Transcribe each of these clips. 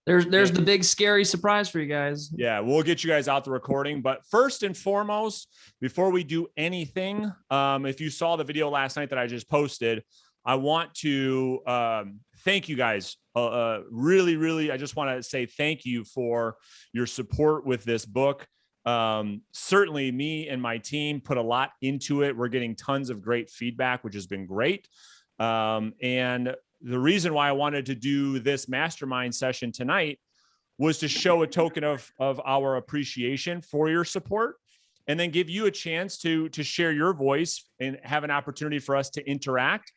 There's the big scary surprise for you guys. Yeah, we'll get you guys out the recording. But first and foremost, before we do anything, if you saw the video last night that I just posted, I want to thank you guys. Really, I just want to say thank you for your support with this book. Certainly me and my team put a lot into it. We're getting tons of great feedback, which has been great. And the reason why I wanted to do this mastermind session tonight was to show a token of our appreciation for your support, and then give you a chance to share your voice and have an opportunity for us to interact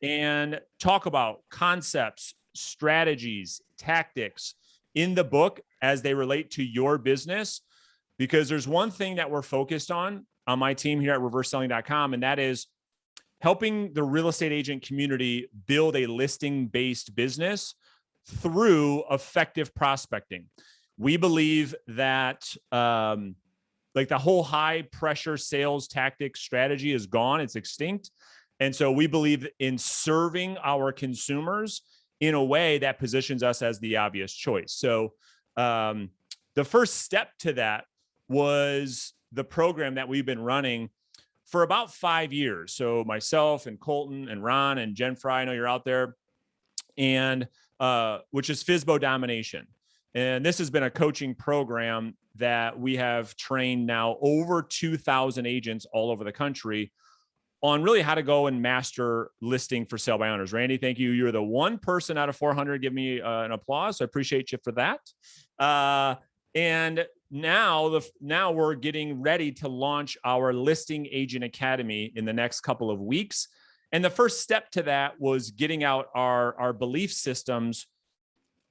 and talk about concepts, strategies, tactics in the book as they relate to your business. Because there's one thing that we're focused on my team here at reverseselling.com, and that is helping the real estate agent community build a listing-based business through effective prospecting. We believe that like the whole high pressure sales tactic strategy is gone. It's extinct. And so we believe in serving our consumers in a way that positions us as the obvious choice. So the first step to that was the program that we've been running for about 5 years. So myself and Colton and Ron and Jen Fry, I know you're out there, and which is FSBO Domination. And this has been a coaching program that we have trained now over 2,000 agents all over the country on really how to go and master listing for sale by owners. Randy, thank you. You're the one person out of 400. Give me an applause. So I appreciate you for that. And now we're getting ready to launch our Listing Agent Academy in the next couple of weeks. And the first step to that was getting out our belief systems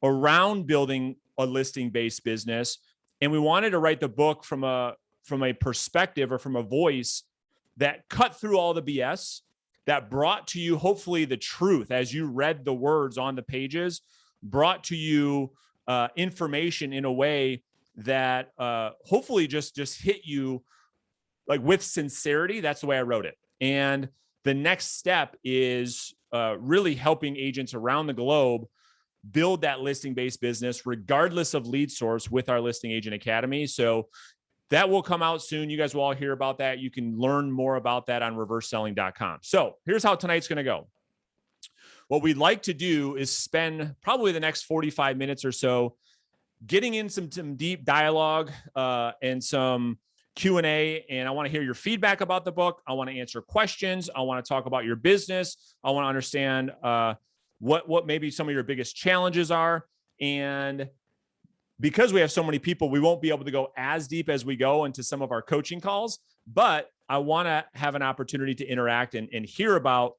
around building a listing-based business. And we wanted to write the book from a perspective or from a voice that cut through all the BS, that brought to you, hopefully, the truth as you read the words on the pages, brought to you information in a way that hopefully just hit you like with sincerity. That's the way I wrote it. And the next step is really helping agents around the globe build that listing-based business, regardless of lead source, with our Listing Agent Academy. So that will come out soon. You guys will all hear about that. You can learn more about that on reverseselling.com. So here's how tonight's going to go. What we'd like to do is spend probably the next 45 minutes or so getting in some deep dialogue and some Q&A. And I want to hear your feedback about the book. I want to answer questions. I want to talk about your business. I want to understand what maybe some of your biggest challenges are. And because we have so many people, we won't be able to go as deep as we go into some of our coaching calls, but I want to have an opportunity to interact and hear about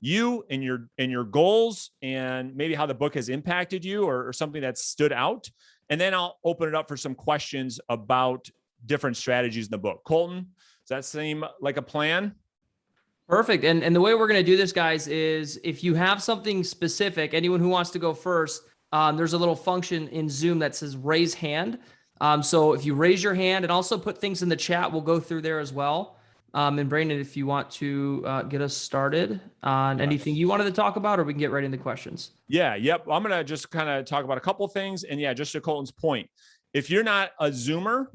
you and your goals, and maybe how the book has impacted you or something that stood out. And then I'll open it up for some questions about different strategies in the book. Colton, does that seem like a plan? Perfect. And the way we're going to do this, guys, is if you have something specific, anyone who wants to go first, there's a little function in Zoom that says raise hand. So if you raise your hand and also put things in the chat, we'll go through there as well. And Brandon, if you want to get us started on anything you wanted to talk about, or we can get right into questions. Yeah. Yep. I'm going to just kind of talk about a couple of things. And yeah, just to Colton's point, if you're not a Zoomer,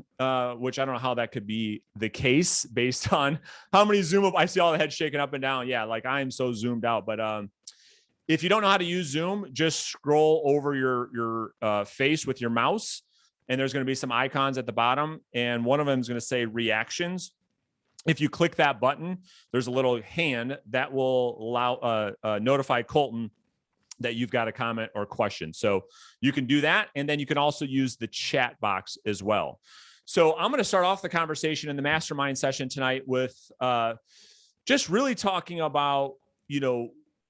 which I don't know how that could be the case based on how many Zoom, I see all the heads shaking up and down. Yeah. Like I'm so zoomed out, but if you don't know how to use Zoom, just scroll over your face with your mouse, and there's going to be some icons at the bottom. And one of them is going to say reactions. If you click that button, there's a little hand that will allow notify Colton that you've got a comment or question. So you can do that. And then you can also use the chat box as well. So I'm going to start off the conversation in the mastermind session tonight with just really talking about,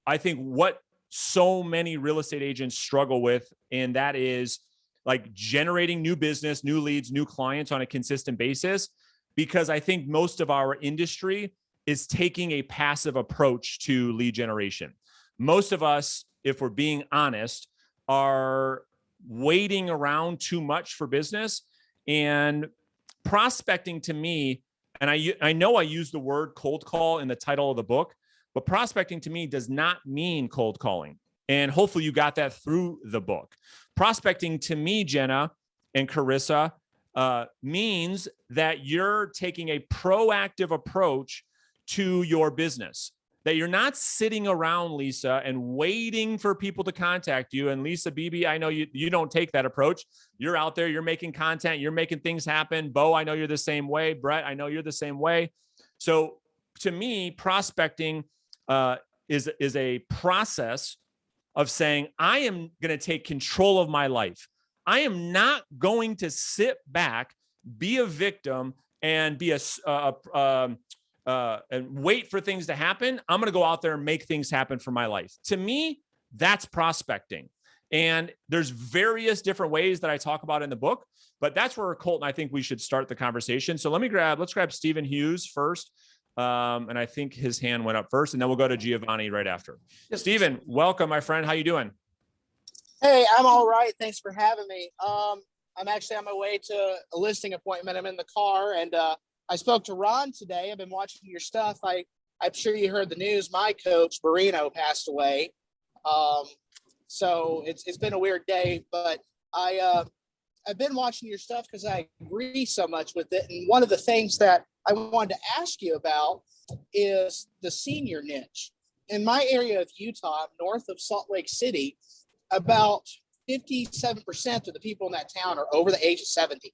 I think what so many real estate agents struggle with, and that is like generating new business, new leads, new clients on a consistent basis. Because I think most of our industry is taking a passive approach to lead generation. Most of us, if we're being honest, are waiting around too much for business. And prospecting, to me, and I know I use the word cold call in the title of the book, but prospecting to me does not mean cold calling. And hopefully you got that through the book. Prospecting to me, Jenna and Carissa, means that you're taking a proactive approach to your business, that you're not sitting around, Lisa, and waiting for people to contact you. And Lisa Beebe, I know you don't take that approach. You're out there, you're making content, you're making things happen. Bo, I know you're the same way. Brett, I know you're the same way. So to me, prospecting is a process of saying, I am going to take control of my life. I am not going to sit back, be a victim, and be and wait for things to happen. I'm going to go out there and make things happen for my life. To me, that's prospecting. And there's various different ways that I talk about in the book, but that's where Colton, I think we should start the conversation. So let's grab Stephen Hughes first. And I think his hand went up first, and then we'll go to Giovanni right after. Yes, Stephen, welcome, my friend. How you doing? Hey, I'm all right. Thanks for having me. I'm actually on my way to a listing appointment. I'm in the car, and I spoke to Ron today. I've been watching your stuff. I'm sure you heard the news. My coach, Marino, passed away. So it's been a weird day, but I've been watching your stuff because I agree so much with it. And one of the things that I wanted to ask you about is the senior niche. In my area of Utah, north of Salt Lake City, about 57% of the people in that town are over the age of 70.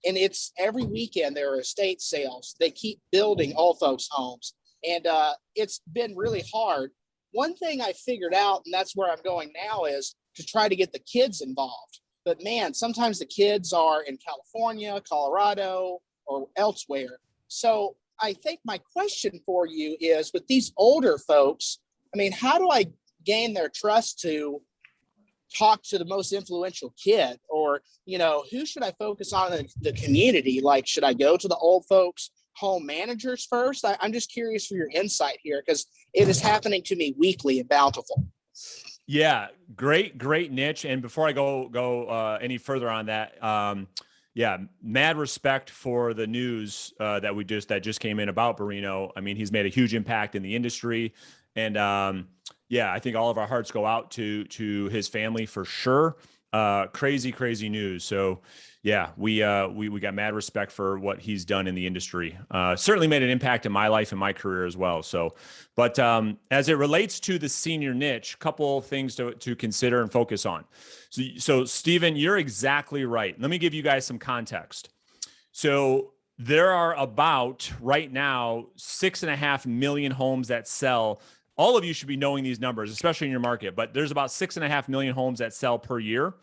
And it's every weekend there are estate sales. They keep building old folks' homes. And it's been really hard. One thing I figured out, and that's where I'm going now, is to try to get the kids involved. But man, sometimes the kids are in California, Colorado, or elsewhere. So I think my question for you is, with these older folks, I mean, how do I gain their trust to talk to the most influential kid? Or, who should I focus on in the community? Like, should I go to the old folks home managers first? I'm just curious for your insight here, because it is happening to me weekly in Bountiful. Yeah, great niche. And before I go any further on that, mad respect for the news that just came in about Marino. I mean, he's made a huge impact in the industry, and I think all of our hearts go out to his family for sure. Crazy news. So yeah, we got mad respect for what he's done in the industry. Certainly made an impact in my life and my career as well. So, but as it relates to the senior niche, couple things to consider and focus on. So Stephen, you're exactly right. Let me give you guys some context. So there are about right now 6.5 million homes that sell. All of you should be knowing these numbers, especially in your market, but there's about 6.5 million homes that sell per year.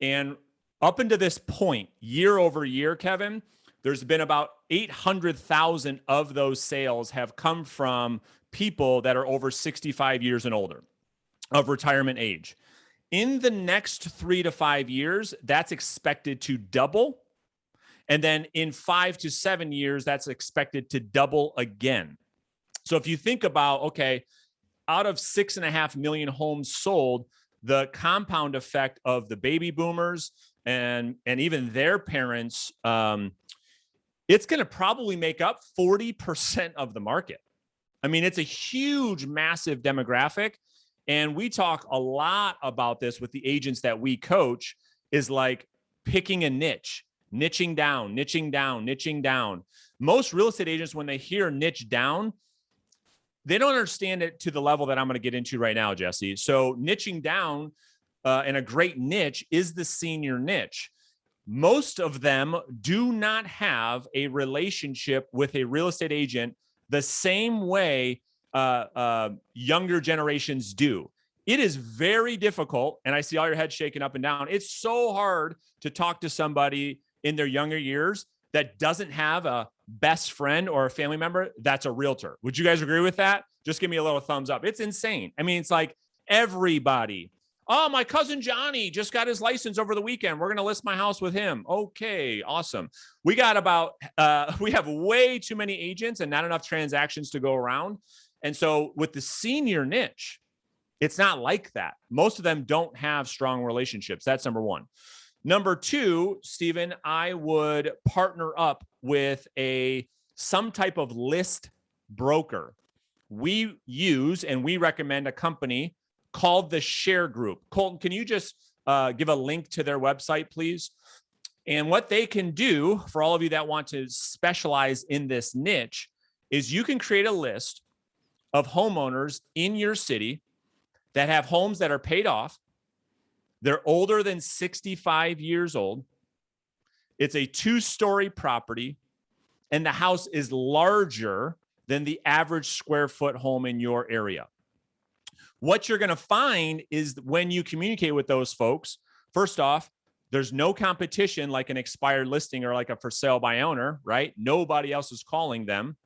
And up until this point, year over year, Kevin, there's been about 800,000 of those sales have come from people that are over 65 years and older of retirement age. In the next 3 to 5 years, that's expected to double. And then in 5 to 7 years, that's expected to double again. So if you think about, okay, out of 6.5 million homes sold, the compound effect of the baby boomers and even their parents, it's going to probably make up 40% of the market. I mean, it's a huge, massive demographic. And we talk a lot about this with the agents that we coach, is like picking a niche, niching down. Most real estate agents, when they hear niche down, they don't understand it to the level that I'm going to get into right now, Jesse. So niching down, and a great niche is the senior niche. Most of them do not have a relationship with a real estate agent the same way younger generations do. It is very difficult, and I see all your heads shaking up and down. It's so hard to talk to somebody in their younger years that doesn't have a best friend or a family member that's a realtor. Would you guys agree with that? Just give me a little thumbs up. It's insane. I mean, it's like everybody. Oh, my cousin Johnny just got his license over the weekend. We're going to list my house with him. Okay, awesome. We have way too many agents and not enough transactions to go around. And so with the senior niche, it's not like that. Most of them don't have strong relationships. That's number one. Number two, Stephen, I would partner up with some type of list broker. We use and we recommend a company called the Share Group. Colton, can you just give a link to their website, please. And what they can do for all of you that want to specialize in this niche is you can create a list of homeowners in your city that have homes that are paid off. They're older than 65 years old. It's a 2-story property, and the house is larger than the average square foot home in your area. What you're going to find is when you communicate with those folks, first off, there's no competition like an expired listing or like a for sale by owner, right? Nobody else is calling them.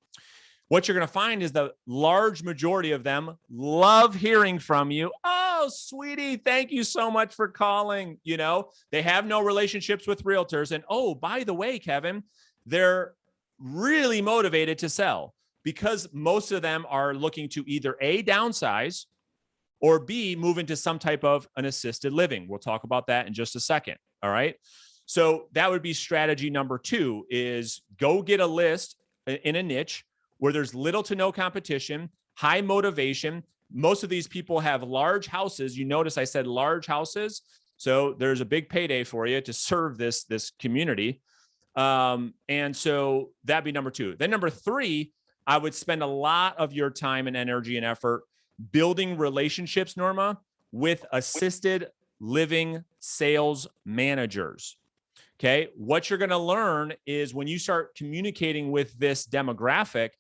What you're going to find is the large majority of them love hearing from you. Oh, sweetie, thank you so much for calling. You know, they have no relationships with realtors. And oh, by the way, Kevin, they're really motivated to sell because most of them are looking to either A, downsize, or B, move into some type of an assisted living. We'll talk about that in just a second. All right. So that would be strategy number 2 is go get a list in a niche where there's little to no competition, high motivation. Most of these people have large houses. You notice I said large houses. So there's a big payday for you to serve this community. And so that'd be number 2. Then number 3, I would spend a lot of your time and energy and effort building relationships, Norma, with assisted living sales managers. Okay. What you're going to learn is when you start communicating with this demographic,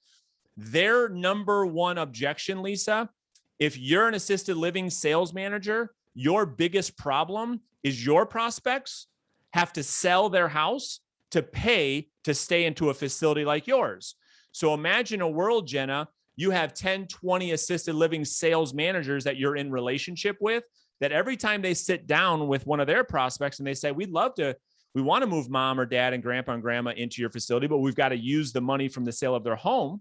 their number one objection, Lisa, if you're an assisted living sales manager, your biggest problem is your prospects have to sell their house to pay to stay into a facility like yours. So imagine a world, Jenna, you have 10, 20 assisted living sales managers that you're in relationship with, that every time they sit down with one of their prospects and they say, we want to move mom or dad and grandpa and grandma into your facility, but we've got to use the money from the sale of their home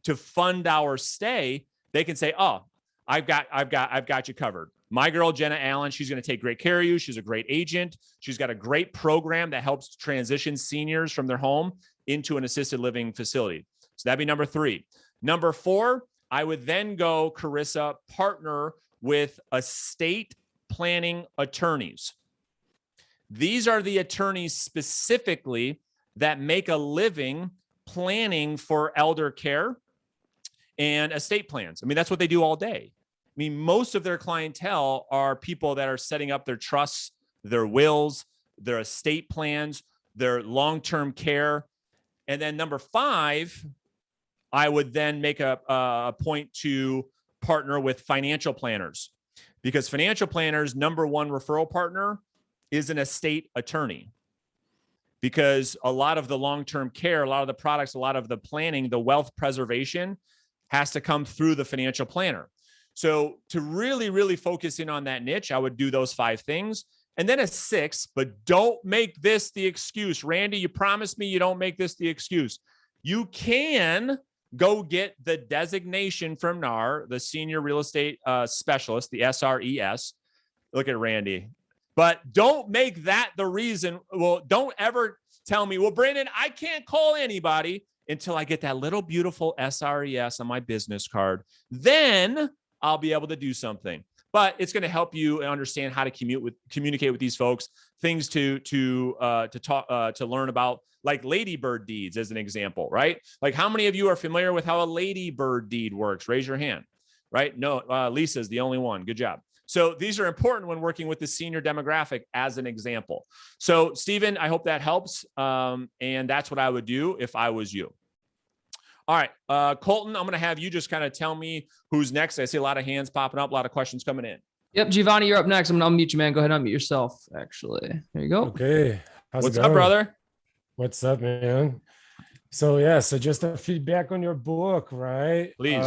to fund our stay. They can say, oh, I've got you covered. My girl, Jenna Allen, she's going to take great care of you. She's a great agent. She's got a great program that helps transition seniors from their home into an assisted living facility. So that'd be number 3. Number 4, I would then go, Carissa, partner with estate planning attorneys. These are the attorneys specifically that make a living planning for elder care and estate plans. I mean, that's what they do all day. I mean, most of their clientele are people that are setting up their trusts, their wills, their estate plans, their long-term care. And then number 5, I would then make a point to partner with financial planners, because financial planners' number 1 referral partner is an estate attorney, because a lot of the long-term care, a lot of the products, a lot of the planning, the wealth preservation has to come through the financial planner. So to really, really focus in on that niche, I would do those 5 things. And then a 6, but don't make this the excuse. Randy, you promised me you don't make this the excuse. You can go get the designation from NAR, the Senior Real Estate Specialist, the SRES. Look at Randy. But don't make that the reason. Well, don't ever tell me, well, Brandon, I can't call anybody until I get that little beautiful SRES on my business card. Then I'll be able to do something. But it's going to help you understand how to communicate with these folks, things to learn about, like ladybird deeds as an example, right? Like, how many of you are familiar with how a ladybird deed works? Raise your hand, right? No, Lisa's the only one. Good job. So these are important when working with the senior demographic as an example. So Stephen, I hope that helps. And that's what I would do if I was you. All right, Colton, I'm going to have you just kind of tell me who's next. I see a lot of hands popping up, a lot of questions coming in. Yep, Giovanni, you're up next. I'm going to unmute you, man. Go ahead and unmute yourself, actually. There you go. Okay. What's up, brother? What's up, man? So, yeah, so just a feedback on your book, right? Please.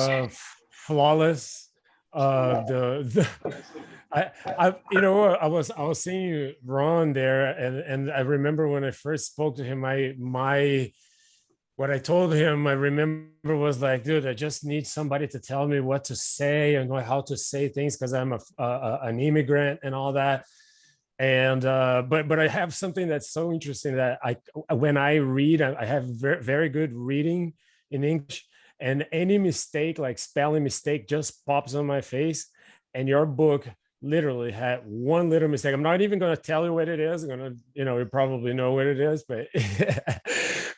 Flawless. I was seeing you, Ron, there, and I remember when I first spoke to him, what I told him, I remember, was like, dude, I just need somebody to tell me what to say and how to say things, because I'm an immigrant and all that. And but I have something that's so interesting that when I read, I have very, very good reading in English, and any mistake, like spelling mistake, just pops on my face. And your book literally had one little mistake. I'm not even going to tell you what it is. I'm going to, you probably know what it is, but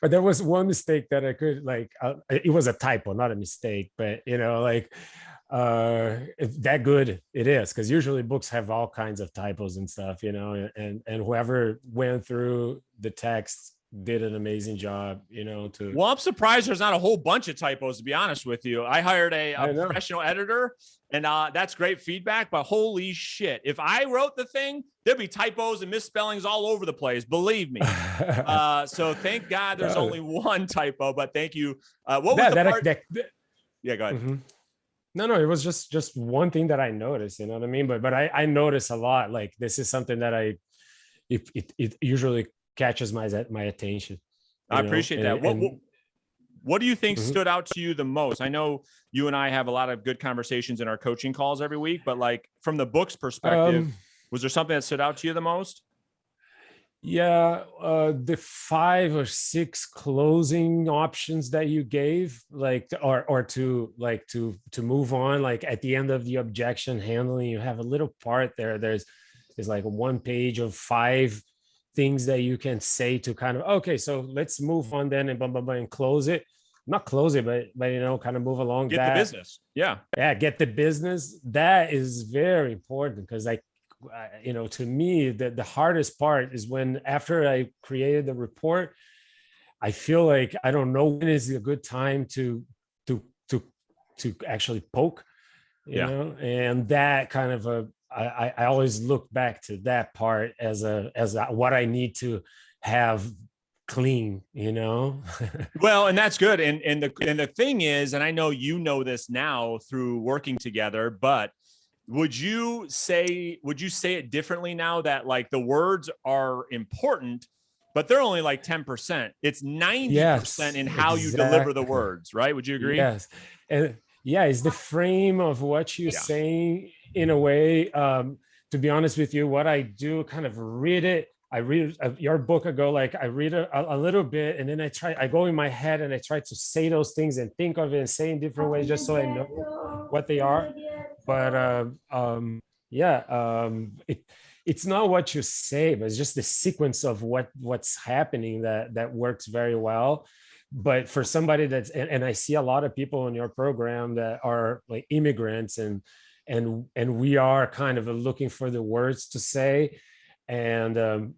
but there was one mistake that I could it was a typo, not a mistake, but that good it is, because usually books have all kinds of typos and stuff, and whoever went through the text did an amazing job, Well, I'm surprised there's not a whole bunch of typos, to be honest with you. I hired a professional editor, and that's great feedback, but holy shit, if I wrote the thing, there'd be typos and misspellings all over the place, believe me. So thank God there's only one typo, but thank you. What was the part? Yeah, go ahead. Mm-hmm. No, it was just one thing that I noticed, you know what I mean? But I notice a lot, like this is something that it usually catches my attention. I appreciate that. What do you think stood out to you the most? I know you and I have a lot of good conversations in our coaching calls every week, but like from the book's perspective, was there something that stood out to you the most? Yeah, the 5 or 6 closing options that you gave, or to move on, like at the end of the objection handling, you have a little part there. There's like a 1 page of 5 things that you can say to kind of, okay, so let's move on then, and blah, blah, blah, and close it. Not close it, but kind of move along. Get the business. Yeah, get the business. That is very important, because to me, the hardest part is when, after I created the report, I feel like I don't know when is a good time to actually poke, you know, and that kind of I always look back to that part as what I need to have clean, Well, and that's good. And the thing is, and I know you know this now through working together, but would you say it differently now that like the words are important, but they're only like 10%? It's 90% in how you deliver the words, right? Would you agree? Yes. And yeah, it's the frame of what you're saying, in a way. To be honest with you, what I do, kind of read it. I read your book, I read a little bit, and then I go in my head and I try to say those things and think of it and say in different ways, just so I know what they are. But it's not what you say, but it's just the sequence of what's happening that works very well. But for somebody and I see a lot of people in your program that are like immigrants, and we are kind of looking for the words to say, and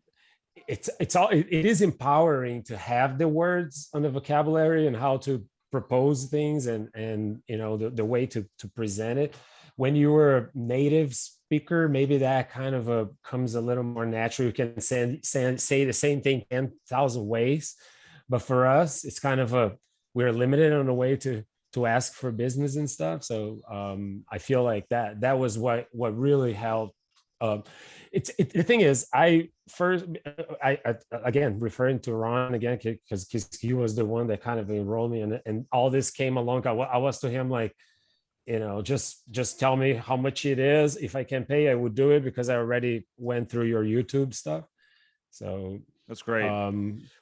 it is empowering to have the words on the vocabulary and how to propose things, and the way to present it. When you were a native speaker, maybe that kind of comes a little more natural. You can say the same thing 10,000 ways. But for us, it's kind of we're limited on the way to ask for business and stuff. So I feel like that was what really helped. The thing is, I again, referring to Ron again, because he was the one that kind of enrolled me, and all this came along. I was to him like, just tell me how much it is. If I can pay, I would do it, because I already went through your YouTube stuff. So that's great.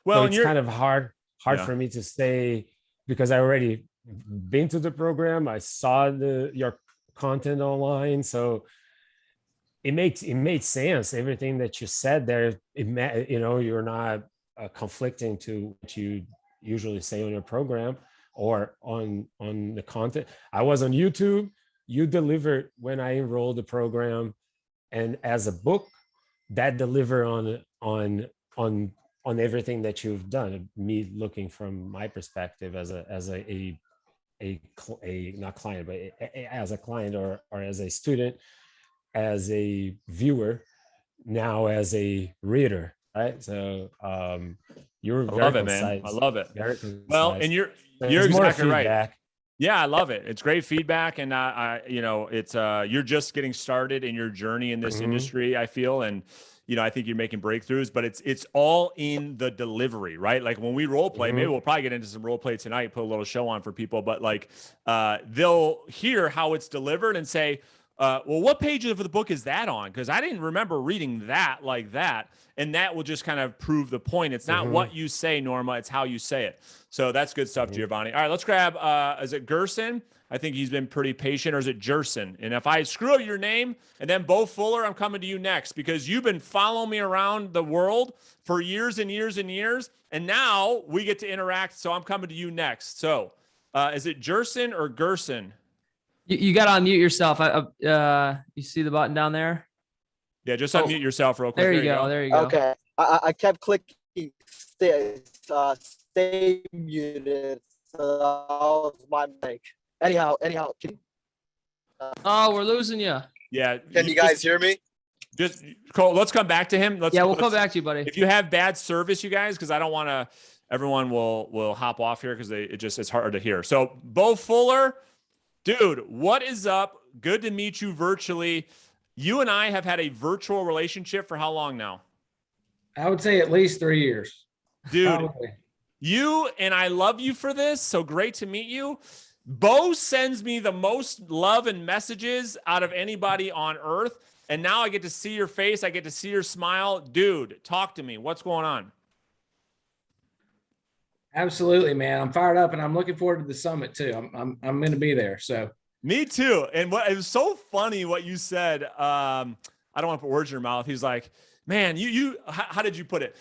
Well, it's kind of hard for me to say, because I already been to the program. I saw your content online, so it made sense. Everything that you said there, you're not conflicting to what you usually say on your program or on the content. I was on YouTube. You delivered when I enrolled the program, and as a book, that deliver on everything that you've done. Me looking from my perspective as a not client, but as a client or as a student, as a viewer, now as a reader, right? So you're very love it, concise. man. I love it. Very concise. Well, and you're exactly right. Yeah, I love it. It's great feedback, and it's you're just getting started in your journey in this industry, I feel, and I think you're making breakthroughs, but it's all in the delivery, right? Like when we role play, maybe we'll probably get into some role play tonight, put a little show on for people, but like they'll hear how it's delivered and say, well, what page of the book is that on? Because I didn't remember reading that like that. And that will just kind of prove the point. It's not what you say, Norma, it's how you say it. So that's good stuff, Giovanni. All right, let's grab, is it Gerson? I think he's been pretty patient, or is it Jerson? And if I screw up your name, and then Bo Fuller, I'm coming to you next, because you've been following me around the world for years and years and years. And now we get to interact. So I'm coming to you next. So is it Jerson or Gerson? You got to unmute yourself. You see the button down there? Yeah, just unmute yourself real quick. There you go. There you go. Okay. I kept clicking stay muted. So that was my mic. Anyhow. Oh, we're losing you. Yeah. Can you guys hear me? Just Cole, let's come back to him. We'll come back to you, buddy. If you have bad service, you guys, because I don't want to, everyone will hop off here because it's hard to hear. So Bo Fuller, dude, what is up? Good to meet you virtually. You and I have had a virtual relationship for how long now? I would say at least 3 years. Dude, Probably. you and I love you for this. So great to meet you. Bo sends me the most love and messages out of anybody on earth. And now I get to see your face. I get to see your smile. Dude, talk to me. What's going on? Absolutely, man. I'm fired up and I'm looking forward to the summit too. I'm going to be there. So Me too. And it was so funny what you said. I don't want to put words in your mouth. He's like, man, how did you put it?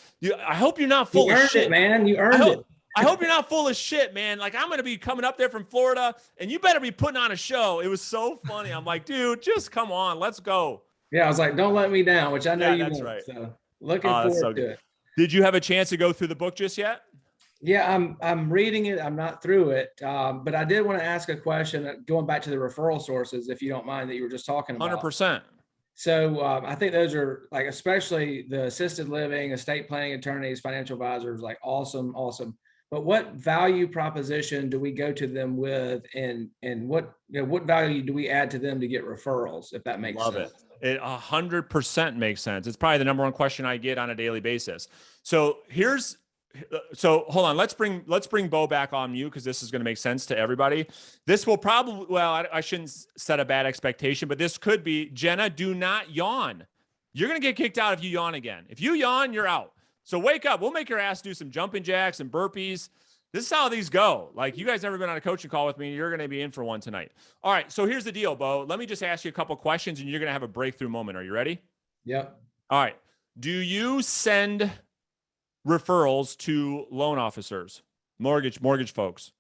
I hope you're not full you of earned shit. it, man. You earned it. I hope you're not full of shit, man. Like, I'm going to be coming up there from Florida and you better be putting on a show. It was so funny. I'm like, dude, just come on. Let's go. Yeah. I was like, don't let me down, which I know you that's won't. right. So looking forward to it. Did you have a chance to go through the book just yet? Yeah, I'm reading it. I'm not through it. But I did want to ask a question going back to the referral sources, if you don't mind, that you were just talking about. 100%. So I think those are like, especially the assisted living, estate planning attorneys, financial advisors, like awesome. But what value proposition do we go to them with, and what value do we add to them to get referrals, if that makes Love sense? it. It 100% makes sense. It's probably the number one question I get on a daily basis. So hold on. Let's bring Bo back on mute, because this is going to make sense to everybody. This will probably, well, I shouldn't set a bad expectation, but this could be, Jenna, do not yawn. You're going to get kicked out if you yawn again. If you yawn, you're out. So wake up. We'll make your ass do some jumping jacks and burpees. This is how these go. Like, you guys never been on a coaching call with me. You're going to be in for one tonight. All right. So here's the deal, Bo. Let me just ask you a couple questions and you're going to have a breakthrough moment. Are you ready? Yep. All right. Do you send referrals to loan officers, mortgage folks?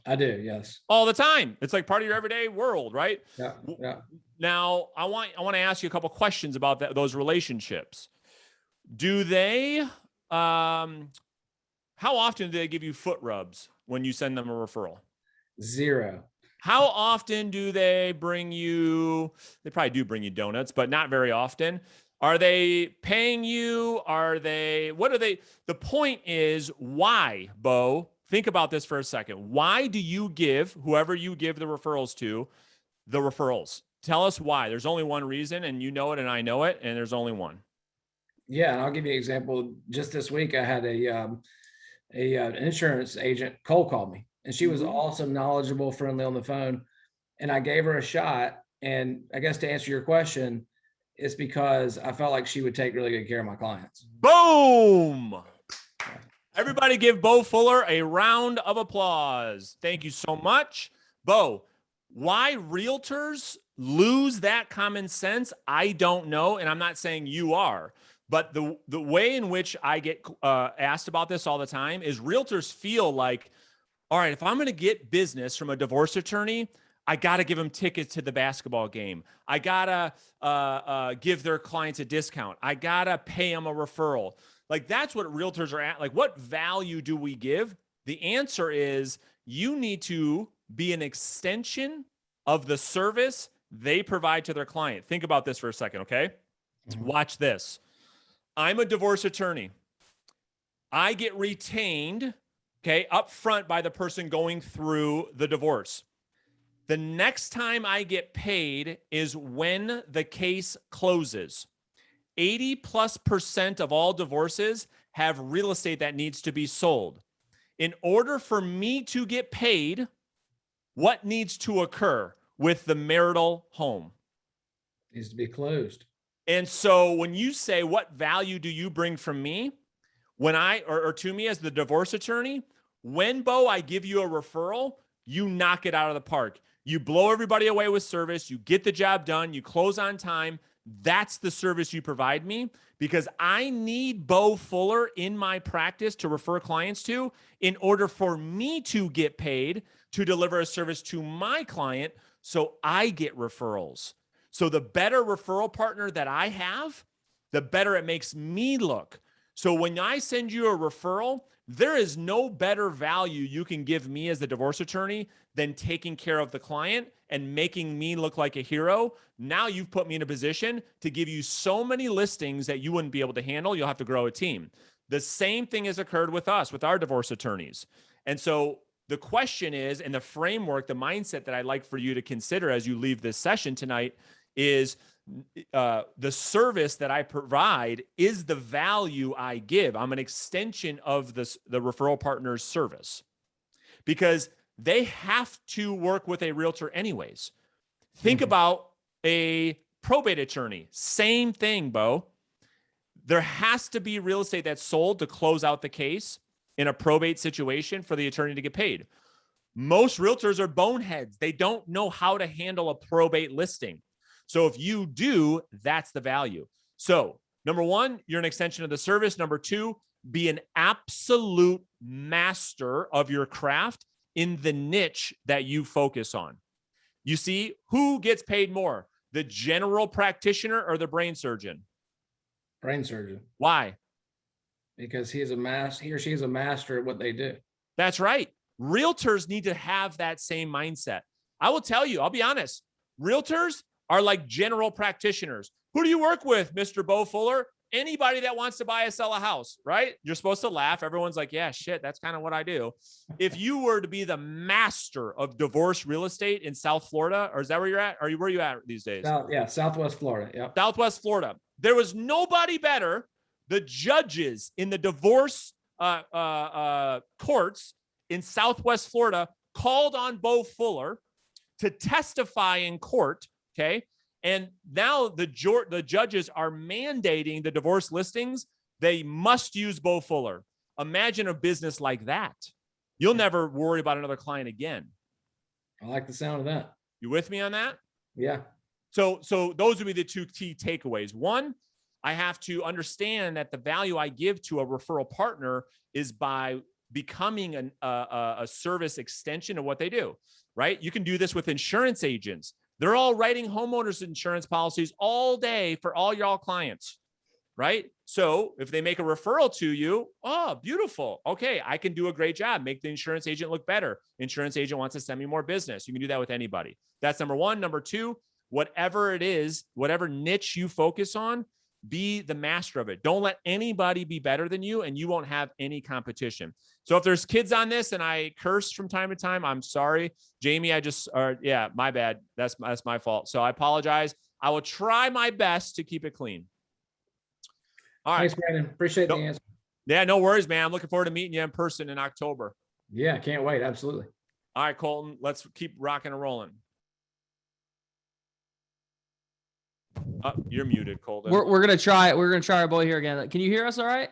I do. Yes. All the time. It's like part of your everyday world, right? Yeah. Yeah. Now, I want to ask you a couple questions about those relationships. Do they, how often do they give you foot rubs when you send them a referral? 0. How often do they bring you, they probably do bring you donuts, but not very often. Are they paying you? The point is, why, Bo? Think about this for a second. Why do you give whoever you give the referrals to the referrals? Tell us why. There's only one reason, and you know it and I know it, and there's only one. Yeah, and I'll give you an example. Just this week, I had an insurance agent cold call me, and she was awesome, knowledgeable, friendly on the phone, and I gave her a shot. And I guess to answer your question, it's because I felt like she would take really good care of my clients. Boom! Everybody give Bo Fuller a round of applause. Thank you so much. Bo, why realtors lose that common sense, I don't know, and I'm not saying you are. But the way in which I get asked about this all the time is realtors feel like, all right, if I'm going to get business from a divorce attorney, I got to give them tickets to the basketball game. I got to give their clients a discount. I got to pay them a referral. Like, that's what realtors are at. Like, what value do we give? The answer is you need to be an extension of the service they provide to their client. Think about this for a second, okay? Watch this. I'm a divorce attorney. I get retained, okay, up front by the person going through the divorce. The next time I get paid is when the case closes. 80+% of all divorces have real estate that needs to be sold. In order for me to get paid, what needs to occur with the marital home? Needs to be closed. And so when you say, what value do you bring from me? When or to me as the divorce attorney, when, Bo, I give you a referral, you knock it out of the park. You blow everybody away with service. You get the job done. You close on time. That's the service you provide me, because I need Bo Fuller in my practice to refer clients to in order for me to get paid to deliver a service to my client, so I get referrals. So the better referral partner that I have, the better it makes me look. So when I send you a referral, there is no better value you can give me as the divorce attorney than taking care of the client and making me look like a hero. Now you've put me in a position to give you so many listings that you wouldn't be able to handle. You'll have to grow a team. The same thing has occurred with us, with our divorce attorneys. And so the question is, and the framework, the mindset that I'd like for you to consider as you leave this session tonight is, the service that I provide is the value I give. I'm an extension of the referral partner's service, because they have to work with a realtor anyways. Think about a probate attorney. Same thing, Bo. There has to be real estate that's sold to close out the case in a probate situation for the attorney to get paid. Most realtors are boneheads. They don't know how to handle a probate listing. So if you do, that's the value. So number one, you're an extension of the service. Number two, be an absolute master of your craft in the niche that you focus on. You see, who gets paid more, the general practitioner or the brain surgeon? Brain surgeon. Why? Because he or she is a master at what they do. That's right. Realtors need to have that same mindset. I will tell you, I'll be honest, realtors are like general practitioners. Who do you work with, Mr. Bo Fuller? Anybody that wants to buy or sell a house, right? You're supposed to laugh. Everyone's like, yeah, shit, that's kind of what I do. If you were to be the master of divorce real estate in South Florida, or is that where you're at? Where are you at these days? Southwest Florida. Yep. Southwest Florida. There was nobody better. The judges in the divorce courts in Southwest Florida called on Bo Fuller to testify in court. Okay. And now the judges are mandating the divorce listings. They must use Bo Fuller. Imagine a business like that. You'll never worry about another client again. I like the sound of that. You with me on that? Yeah. So those would be the two key takeaways. One, I have to understand that the value I give to a referral partner is by becoming a service extension of what they do, right? You can do this with insurance agents. They're all writing homeowners insurance policies all day for all y'all clients, right? So if they make a referral to you, oh, beautiful. Okay, I can do a great job. Make the insurance agent look better. Insurance agent wants to send me more business. You can do that with anybody. That's number one. Number two, whatever it is, whatever niche you focus on, be the master of it. Don't let anybody be better than you, and you won't have any competition. So if there's kids on this and I curse from time to time, I'm sorry. Jamie, my bad. That's my fault. So I apologize. I will try my best to keep it clean. All right. Thanks, Brandon. Appreciate the answer. Yeah, no worries, man. I'm looking forward to meeting you in person in October. Yeah, can't wait. Absolutely. All right, Colton, let's keep rocking and rolling. Oh, you're muted, Colton. We're gonna try. We're gonna try our boy here again. Can you hear us all right?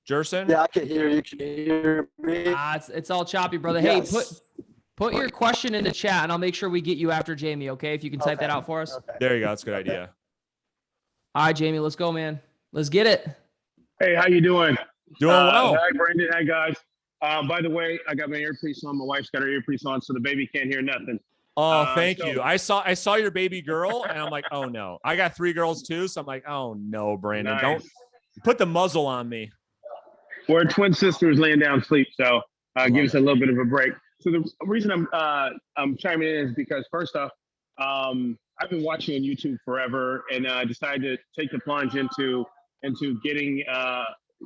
Jerson? Yeah, I can hear you. Can you hear me? It's all choppy, brother. Yes. Hey, put your question in the chat, and I'll make sure we get you after Jamie. Okay, if you can type that out for us. Okay. There you go. That's a good idea. All right, Jamie, let's go, man. Let's get it. Hey, how you doing? Doing well. Hi, Brandon. Hi, guys. By the way, I got my earpiece on. My wife's got her earpiece on, so the baby can't hear nothing. Oh, thank you. I saw your baby girl, and I'm like, oh no. I got 3 girls too, so I'm like, oh no, Brandon, Nice. don't put the muzzle on me. We're twin sisters laying down sleep, so give us a little bit of a break. So the reason I'm chiming in is because first off, I've been watching on YouTube forever, and decided to take the plunge into getting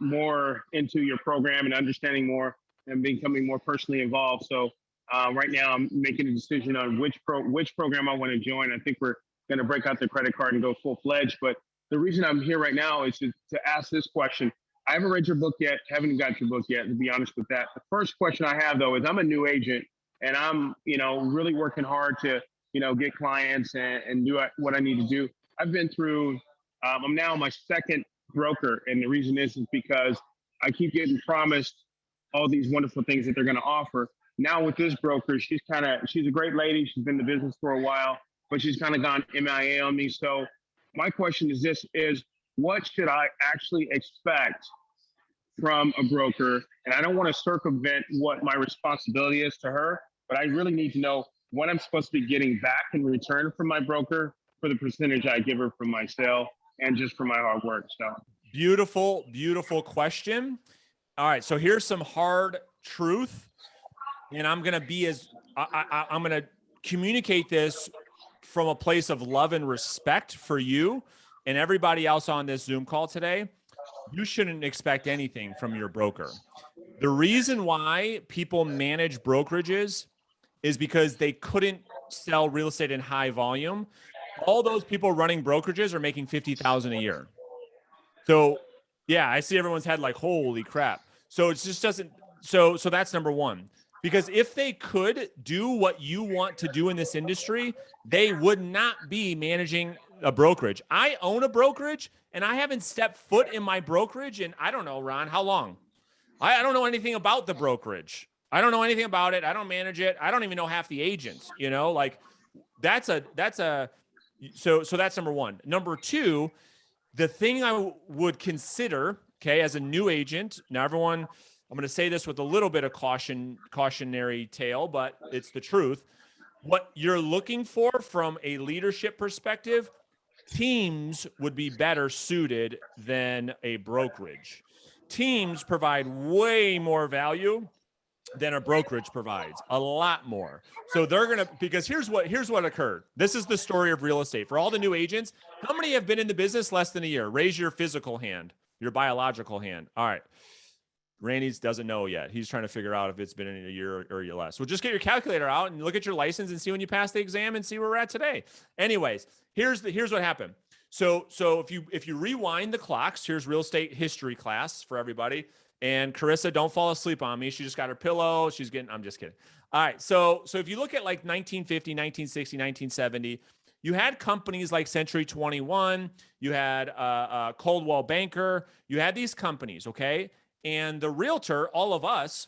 more into your program and understanding more and becoming more personally involved. So right now I'm making a decision on which program I want to join. I think we're going to break out the credit card and go full-fledged. But the reason I'm here right now is to ask this question. I haven't read your book yet, haven't got your book yet, to be honest with that. The first question I have, though, is I'm a new agent, and I'm, really working hard to, get clients and do what I need to do. I've been through, I'm now my second broker. And the reason is because I keep getting promised all these wonderful things that they're going to offer. Now with this broker, she's a great lady. She's been in the business for a while, but she's kind of gone MIA on me. So my question is what should I actually expect from a broker? And I don't want to circumvent what my responsibility is to her, but I really need to know what I'm supposed to be getting back in return from my broker for the percentage I give her from my sale and just for my hard work. So beautiful, beautiful question. All right. So here's some hard truth. And I'm going to I'm going to communicate this from a place of love and respect for you and everybody else on this Zoom call today. You shouldn't expect anything from your broker. The reason why people manage brokerages is because they couldn't sell real estate in high volume. All those people running brokerages are making $50,000 a year. So yeah, I see everyone's head like, holy crap. So it just doesn't, so that's number one. Because if they could do what you want to do in this industry, they would not be managing a brokerage. I own a brokerage and I haven't stepped foot in my brokerage in, I don't know, Ron, how long? I don't know anything about the brokerage. I don't know anything about it. I don't manage it. I don't even know half the agents, like so that's number one. Number two, the thing I would consider, okay, as a new agent, now everyone, I'm going to say this with a little bit of cautionary tale, but it's the truth. What you're looking for from a leadership perspective, teams would be better suited than a brokerage. Teams provide way more value than a brokerage provides, a lot more. So they're going to, because here's what occurred. This is the story of real estate. For all the new agents, how many have been in the business less than a year? Raise your physical hand, your biological hand. All right. Randy doesn't know yet. He's trying to figure out if it's been in a year or less. So just get your calculator out and look at your license and see when you pass the exam and see where we're at today. Anyways, here's what happened. So if you rewind the clocks, here's real estate history class for everybody. And Carissa, don't fall asleep on me. She just got her pillow. I'm just kidding. All right. So if you look at like 1950, 1960, 1970, you had companies like Century 21, you had Coldwell Banker, you had these companies, okay? And the realtor, all of us,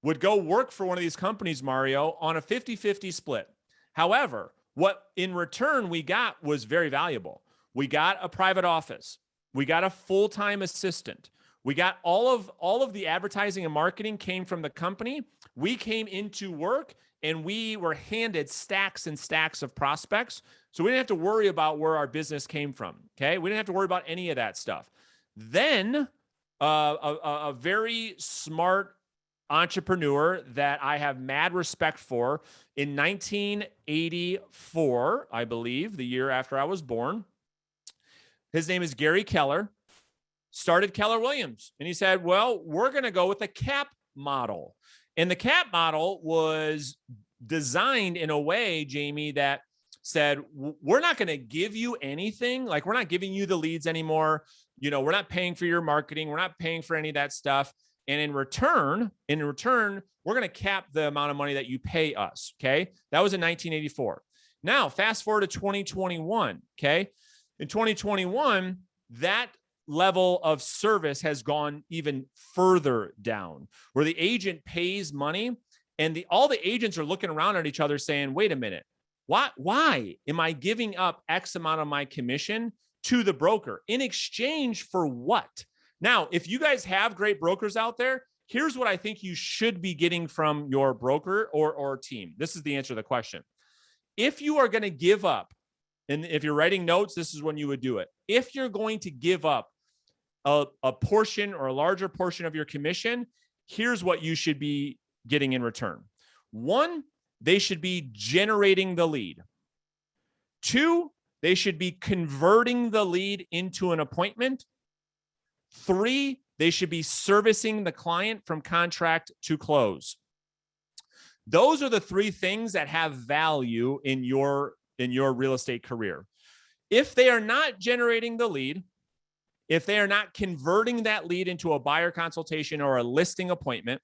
would go work for one of these companies, Mario, on a 50-50 split. However, what in return we got was very valuable. We got a private office. We got a full-time assistant. We got all of the advertising and marketing came from the company. We came into work and we were handed stacks and stacks of prospects. So we didn't have to worry about where our business came from. Okay. We didn't have to worry about any of that stuff. Then a very smart entrepreneur that I have mad respect for in 1984, I believe, the year after I was born. His name is Gary Keller. Started Keller Williams. And he said, well, we're going to go with a cap model. And the cap model was designed in a way, Jamie, that said, we're not going to give you anything. Like, we're not giving you the leads anymore. We're not paying for your marketing. We're not paying for any of that stuff. And in return, we're going to cap the amount of money that you pay us. Okay. That was in 1984. Now, fast forward to 2021. Okay. In 2021, that level of service has gone even further down, where the agent pays money and all the agents are looking around at each other saying, wait a minute, why am I giving up X amount of my commission to the broker in exchange for what? Now, if you guys have great brokers out there, here's what I think you should be getting from your broker or team. This is the answer to the question. If you are going to give up, and if you're writing notes, this is when you would do it. If you're going to give up a portion or a larger portion of your commission, here's what you should be getting in return. 1, they should be generating the lead. 2, they should be converting the lead into an appointment. 3, they should be servicing the client from contract to close. Those are the 3 things that have value in your real estate career. If they are not generating the lead, if they are not converting that lead into a buyer consultation or a listing appointment,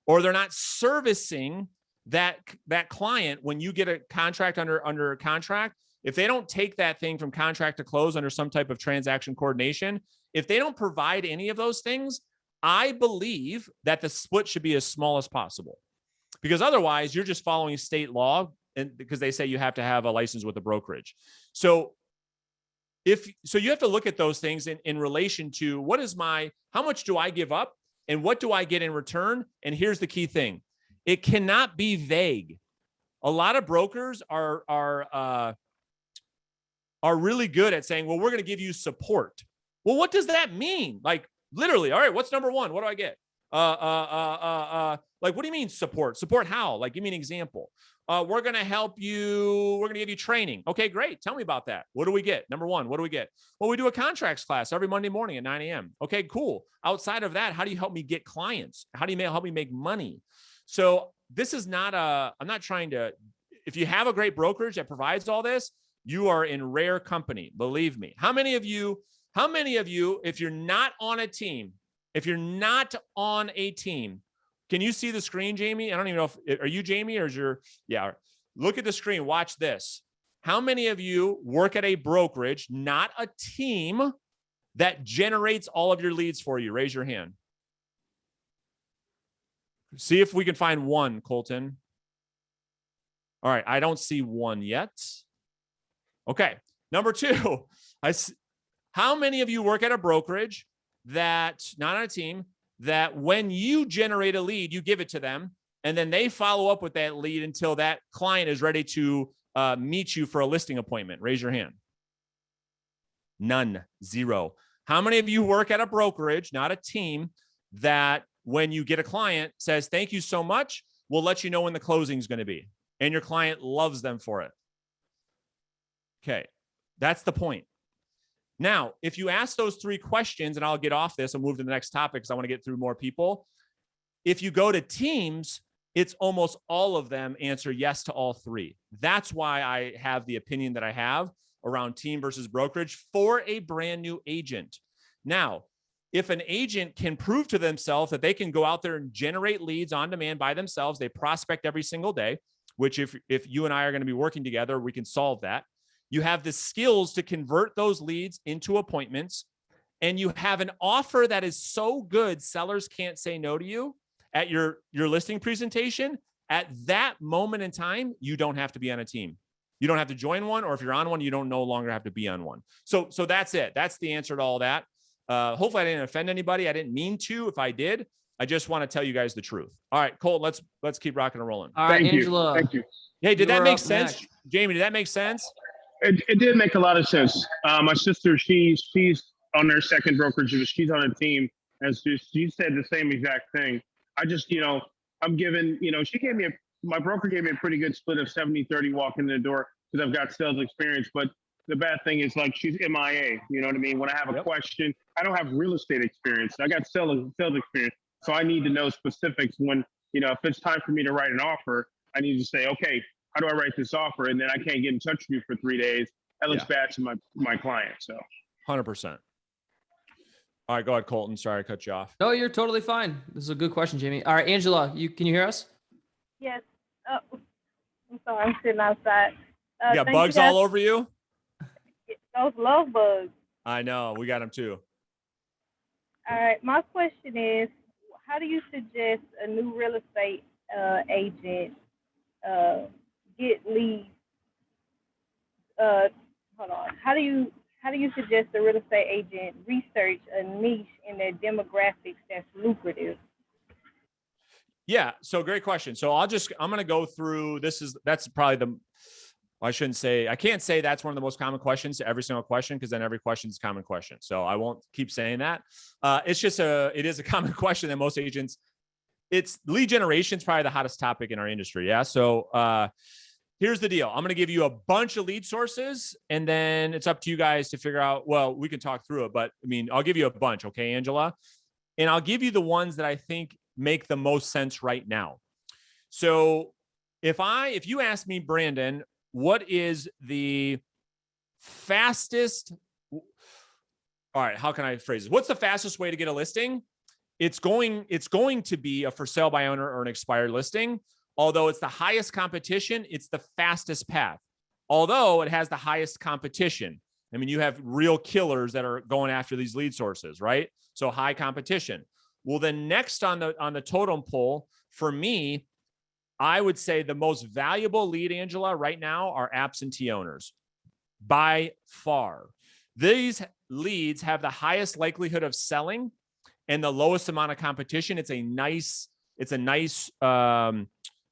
or they're not servicing that client, when you get a contract under contract, if they don't take that thing from contract to close under some type of transaction coordination, if they don't provide any of those things, I believe that the split should be as small as possible, because otherwise you're just following state law, and because they say you have to have a license with a brokerage. So you have to look at those things in relation to how much do I give up and what do I get in return? And here's the key thing. It cannot be vague. A lot of brokers are really good at saying, well, we're going to give you support. Well, what does that mean? Like literally, all right, what's number one? What do I get? Like, what do you mean support? Support how? Like, give me an example. We're going to help you. We're going to give you training. Okay, great. Tell me about that. What do we get? Number one, what do we get? Well, we do a contracts class every Monday morning at 9 a.m. Okay, cool. Outside of that, how do you help me get clients? How do you help me make money? So this is not I'm not trying to, if you have a great brokerage that provides all this, you are in rare company. Believe me. How many of you, if you're not on a team, can you see the screen, Jamie? I don't even know are you Jamie or is yeah. Look at the screen. Watch this. How many of you work at a brokerage, not a team, that generates all of your leads for you? Raise your hand. See if we can find one, Colton. All right. I don't see one yet. Okay. Number two, how many of you work at a brokerage that, not on a team, that when you generate a lead, you give it to them, and then they follow up with that lead until that client is ready to meet you for a listing appointment? Raise your hand. None. Zero. How many of you work at a brokerage, not a team, that when you get a client says, thank you so much, we'll let you know when the closing is going to be, and your client loves them for it? Okay. That's the point. Now, if you ask those three questions, and I'll get off this and move to the next topic because I want to get through more people. If you go to teams, it's almost all of them answer yes to all three. That's why I have the opinion that I have around team versus brokerage for a brand new agent. Now, if an agent can prove to themselves that they can go out there and generate leads on demand by themselves, they prospect every single day, which if you and I are going to be working together, we can solve that. You have the skills to convert those leads into appointments, and you have an offer that is so good, sellers can't say no to you at your listing presentation. At that moment in time, you don't have to be on a team. You don't have to join one, or if you're on one, you don't no longer have to be on one. So that's it. That's the answer to all that. Hopefully I didn't offend anybody. I didn't mean to. If I did, I just want to tell you guys the truth. All right, Colt, let's keep rocking and rolling. All right, Thank Angela. you. Thank you. Hey, did that make up sense? next. Jamie, did that make sense? It did make a lot of sense. My sister, she's on her second brokerage. She's on a team, and she said the same exact thing. I just, I'm giving, my broker gave me a pretty good split of 70-30 walking in the door because I've got sales experience. But the bad thing is, like, she's MIA. You know what I mean? When I have a question, I don't have real estate experience. I got sales experience. So I need to know specifics when, if it's time for me to write an offer, I need to say, okay, how do I write this offer? And then I can't get in touch with you for 3 days. That looks bad to my client. So 100%. All right, go ahead, Colton. Sorry I cut you off. No, you're totally fine. This is a good question, Jamie. All right, Angela, can you hear us? Yes. Oh, I'm sorry. I'm sitting outside. You got bugs all over you? Those love bugs. I know. We got them too. All right. My question is, how do you suggest a new real estate agent get leads? Hold on. How do you suggest a real estate agent research a niche in their demographics that's lucrative? Yeah. So great question. So I'm going to go through, that's probably I can't say that's one of the most common questions to every single question, because then every question is a common question. So I won't keep saying that. It is a common question that most agents, it's lead generation is probably the hottest topic in our industry. Yeah. So here's the deal. I'm going to give you a bunch of lead sources, and then it's up to you guys to figure out, well, we can talk through it, but I'll give you a bunch. Okay, Angela, and I'll give you the ones that I think make the most sense right now. So if you ask me, Brandon, what is the fastest, all right, how can I phrase this? What's the fastest way to get a listing? It's going to be a for sale by owner or an expired listing, although it's the highest competition, it's the fastest path. Although it has the highest competition. I mean, you have real killers that are going after these lead sources, right? So high competition. Well, then next on the totem pole, for me, I would say the most valuable lead, Angela, right now are absentee owners by far. These leads have the highest likelihood of selling and the lowest amount of competition. It's a nice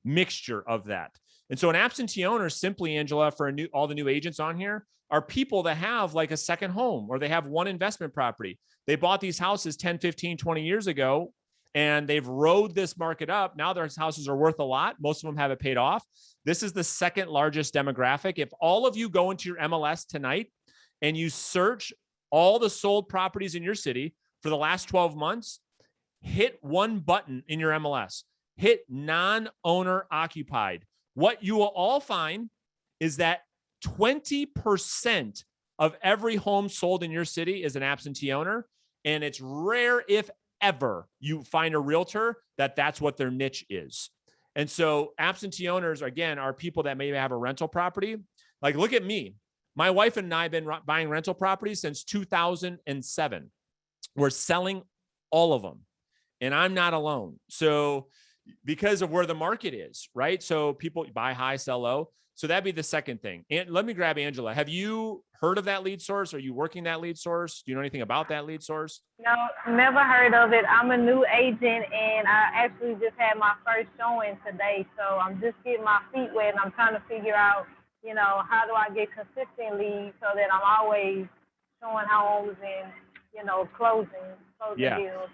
mixture of that. And so an absentee owner, simply, Angela, for all the new agents on here, are people that have like a second home, or they have one investment property. They bought these houses 10, 15, 20 years ago, and they've rode this market up. Now their houses are worth a lot. Most of them have it paid off. This is the second largest demographic. If all of you go into your MLS tonight and you search all the sold properties in your city for the last 12 months, hit one button in your MLS, hit non-owner occupied. What you will all find is that 20% of every home sold in your city is an absentee owner. And it's rare, if ever, you find a realtor that's what their niche is. And so absentee owners, again, are people that maybe have a rental property. Like, look at me. My wife and I have been buying rental properties since 2007. We're selling all of them. And I'm not alone. So because of where the market is, right? So people buy high, sell low. So that'd be the second thing. And let me grab Angela. Have you heard of that lead source? Are you working that lead source? Do you know anything about that lead source? No, never heard of it. I'm a new agent, and I actually just had my first showing today. So I'm just getting my feet wet, and I'm trying to figure out, how do I get consistent leads so that I'm always showing homes and, closing deals.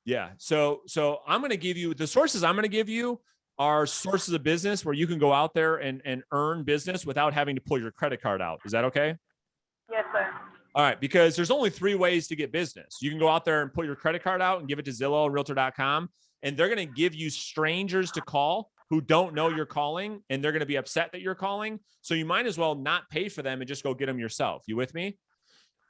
Yeah. So I'm going to give you the sources I'm going to give you are sources of business where you can go out there and earn business without having to pull your credit card out. Is that okay? Yes, sir. All right. Because there's only 3 ways to get business. You can go out there and put your credit card out and give it to Zillow, Realtor.com, and they're going to give you strangers to call who don't know you're calling, and they're going to be upset that you're calling. So you might as well not pay for them and just go get them yourself. You with me?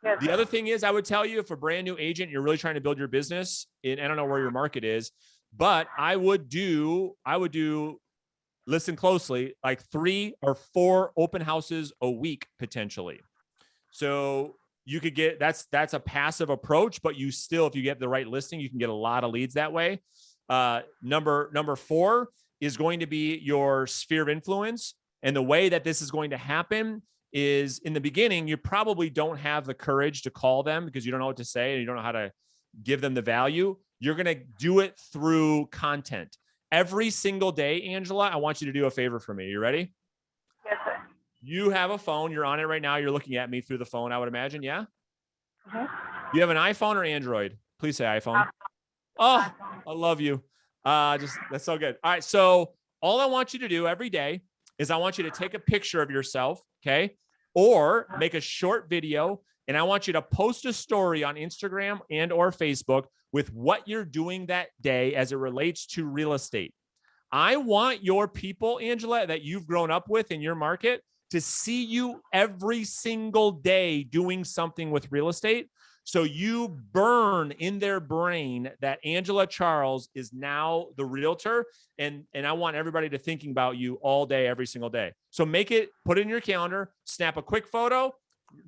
Yes, the other thing is, I would tell you, if a brand new agent, you're really trying to build your business, and I don't know where your market is, but I would do, listen closely, like 3 or 4 open houses a week, potentially. So you could get, that's a passive approach, but you still, if you get the right listing, you can get a lot of leads that way. Number 4 is going to be your sphere of influence. And the way that this is going to happen is, in the beginning, you probably don't have the courage to call them because you don't know what to say and you don't know how to give them the value. You're going to do it through content. Every single day, Angela, I want you to do a favor for me. You ready? Yes, sir. You have a phone. You're on it right now. You're looking at me through the phone, I would imagine. Yeah? Mm-hmm. You have an iPhone or Android? Please say iPhone. Oh, I love you. That's so good. All right. So all I want you to do every day is I want you to take a picture of yourself, okay? Or make a short video, and I want you to post a story on Instagram and or Facebook with what you're doing that day as it relates to real estate. I want your people, Angela, that you've grown up with in your market to see you every single day doing something with real estate. So you burn in their brain that Angela Charles is now the realtor. And I want everybody to thinking about you all day, every single day. So make it, put it in your calendar, snap a quick photo,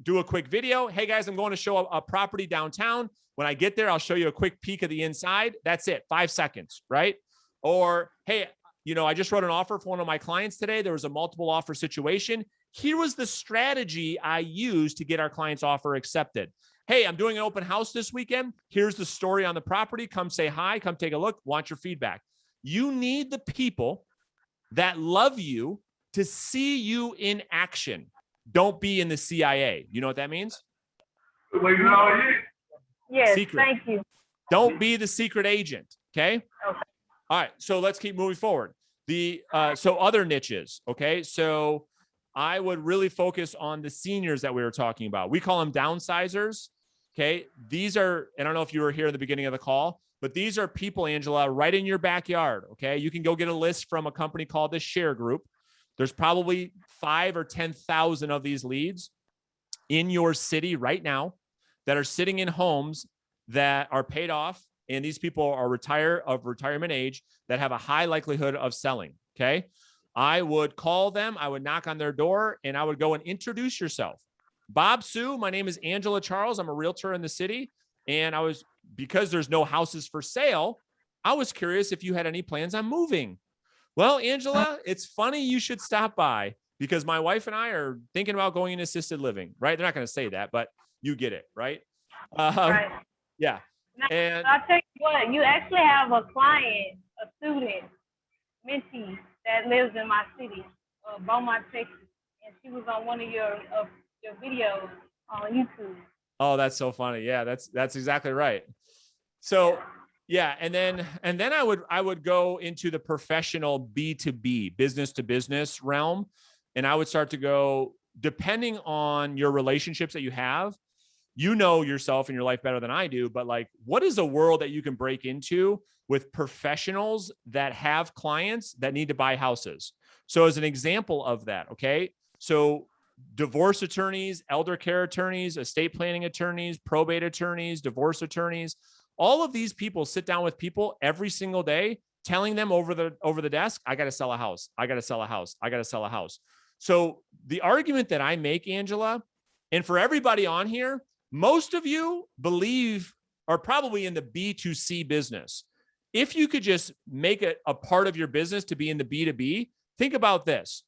do a quick video. Hey guys, I'm going to show a property downtown. When I get there, I'll show you a quick peek of the inside. That's it. 5 seconds, right? Or, hey, I just wrote an offer for one of my clients today. There was a multiple offer situation. Here was the strategy I used to get our client's offer accepted. Hey, I'm doing an open house this weekend. Here's the story on the property. Come say hi. Come take a look. Want your feedback. You need the people that love you to see you in action. Don't be in the CIA. You know what that means? Yes, secret. Thank you. Don't be the secret agent. Okay. Okay. All right. So let's keep moving forward. So other niches. Okay. So I would really focus on the seniors that we were talking about. We call them downsizers. Okay. These are, I don't know if you were here in the beginning of the call, but these are people, Angela, right in your backyard. Okay. You can go get a list from a company called the Share Group. There's probably 5,000 or 10,000 of these leads in your city right now that are sitting in homes that are paid off. And these people are of retirement age that have a high likelihood of selling. Okay. I would call them, I would knock on their door, and I would go and introduce yourself. Bob, Sue, my name is Angela Charles. I'm a realtor in the city. And because there's no houses for sale, I was curious if you had any plans on moving. Well, Angela, it's funny you should stop by because my wife and I are thinking about going in assisted living, right? They're not going to say that, but you get it, right? Right. Yeah. Now, And I'll tell you what, you actually have a client, a student, mentee that lives in my city, Beaumont, Texas, and she was on one of your videos on YouTube. oh, that's so funny. Yeah, that's exactly right. So yeah, and then I would go into the professional B2B, business to business realm, and I would start to go, depending on your relationships that you have, you know yourself and your life better than I do, but like, what is a world that you can break into with professionals that have clients that need to buy houses? So as an example of that, okay, so divorce attorneys, elder care attorneys, estate planning attorneys, probate attorneys, divorce attorneys, all of these people sit down with people every single day, telling them over the desk, I got to sell a house. I got to sell a house. I got to sell a house. So the argument that I make, Angela, and for everybody on here, most of you are probably in the B2C business. If you could just make it a part of your business to be in the B2B, think about this.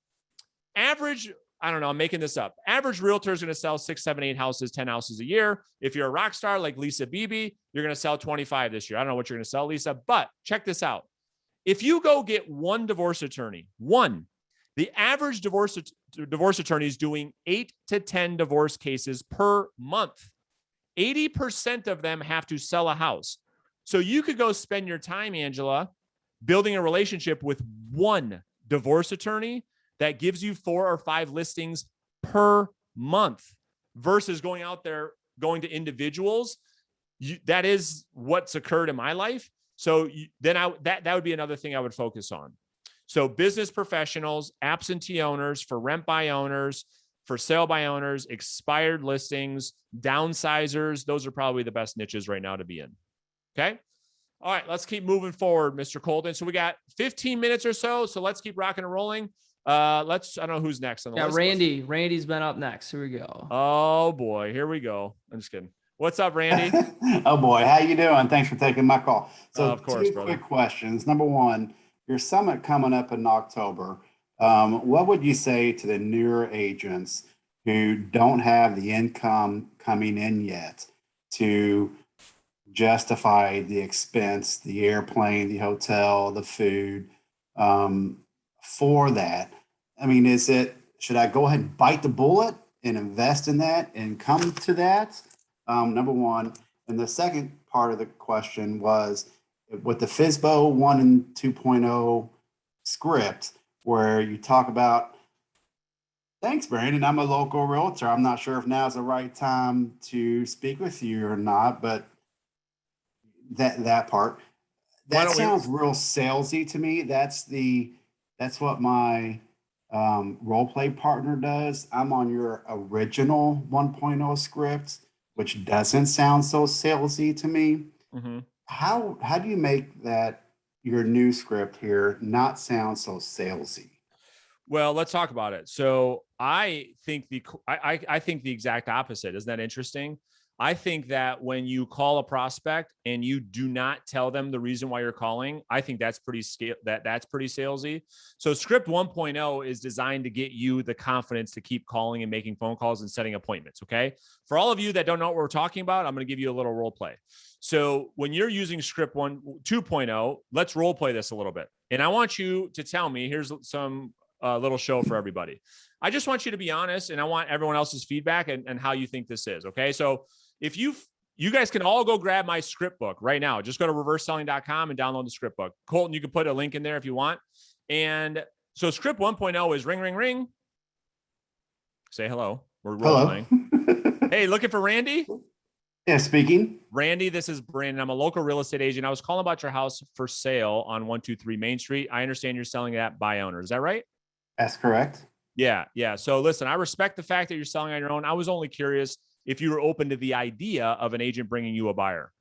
Average, I don't know, I'm making this up. Average realtor is going to sell 6, 7, 8 houses, 10 houses a year. If you're a rock star like Lisa Beebe, you're going to sell 25 this year. I don't know what you're going to sell, Lisa, but check this out. If you go get one divorce attorney, the average divorce attorney is doing 8 to 10 divorce cases per month. 80% of them have to sell a house. So you could go spend your time, Angela, building a relationship with one divorce attorney that gives you 4 or 5 listings per month versus going out there, going to individuals. That is what's occurred in my life. So that would be another thing I would focus on. So business professionals, absentee owners, for rent by owners, for sale by owners, expired listings, downsizers. Those are probably the best niches right now to be in. Okay. All right, let's keep moving forward, Mr. Colton. So we got 15 minutes or so. So let's keep rocking and rolling. I don't know who's next on the list. Randy. Randy's been up next. Here we go. Oh boy, here we go. I'm just kidding. What's up, Randy? Oh boy, how you doing? Thanks for taking my call. So of course, two brother. quick questions. Number one, your summit coming up in October. What would you say to the newer agents who don't have the income coming in yet to justify the expense, the airplane, the hotel, the food, for that? I mean, should I go ahead and bite the bullet and invest in that and come to that? Number one. And the second part of the question was with the FSBO 1 and 2.0 script, where you talk about, thanks, Brandon, I'm a local realtor. I'm not sure if now's the right time to speak with you or not, but that part, that sounds real salesy to me. That's what my role play partner does. I'm on your original 1.0 script, which doesn't sound so salesy to me. Mm-hmm. How do you make that your new script here not sound so salesy? Well, let's talk about it. So I think I think the exact opposite. Isn't that interesting? I think that when you call a prospect and you do not tell them the reason why you're calling, I think that's pretty salesy. So script 1.0 is designed to get you the confidence to keep calling and making phone calls and setting appointments. Okay. For all of you that don't know what we're talking about, I'm going to give you a little role play. So when you're using script 2.0, let's role play this a little bit. And I want you to tell me, here's some little show for everybody. I just want you to be honest, and I want everyone else's feedback and how you think this is. Okay. So if you guys can all go grab my script book right now, just go to reverseselling.com and download the script book. Colton, you can put a link in there if you want. And so script 1.0 is ring, ring, ring. Say hello. We're role playing. Hey, looking for Randy? Yeah, speaking. Randy, this is Brandon. I'm a local real estate agent. I was calling about your house for sale on 123 Main Street. I understand you're selling that by owner. Is that right? That's correct. Yeah. So listen, I respect the fact that you're selling on your own. I was only curious if you were open to the idea of an agent bringing you a buyer.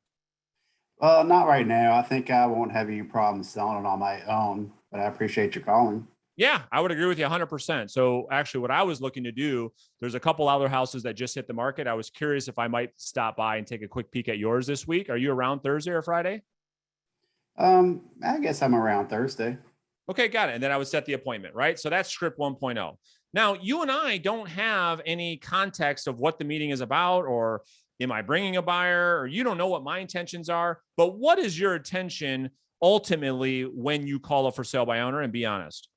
Well, not right now. I think I won't have any problems selling it on my own. but I appreciate you calling. Yeah, I would agree with you 100%. So actually what I was looking to do, there's a couple other houses that just hit the market. I was curious if I might stop by and take a quick peek at yours this week. Are you around Thursday or Friday? I guess I'm around Thursday. Okay, got it. And then I would set the appointment, right? So that's script 1.0. Now, you and I don't have any context of what the meeting is about, or am I bringing a buyer, or you don't know what my intentions are. But what is your intention ultimately when you call a for sale by owner, and be honest?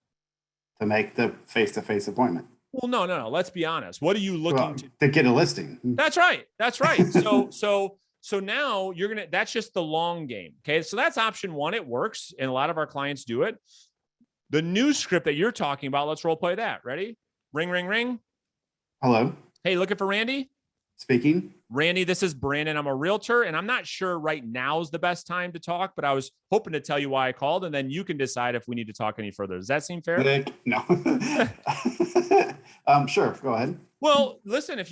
To make the face-to-face appointment. Well, no. Let's be honest. What are you looking to get a listing? That's right. So now that's just the long game. Okay. So that's option one. It works. And a lot of our clients do it. The new script that you're talking about, let's role play that. Ready? Ring, ring, ring. Hello. Hey, looking for Randy? Speaking. Randy, this is Brandon. I'm a realtor, and I'm not sure right now is the best time to talk, but I was hoping to tell you why I called, and then you can decide if we need to talk any further. Does that seem fair? No. Sure. Go ahead. Well, listen,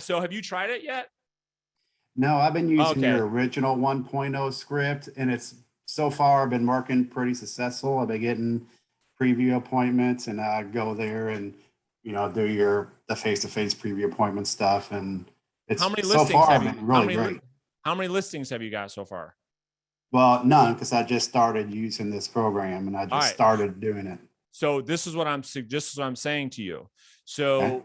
so have you tried it yet? No, I've been using your original 1.0 script, and it's so far been working pretty successful. I've been getting preview appointments, and I go there and, do the face-to-face preview appointment stuff. And it's how many so listings far have you, been really great. How many listings have you got so far? Well, none, because I just started using this program and I just started doing it. So this is what I'm saying to you. So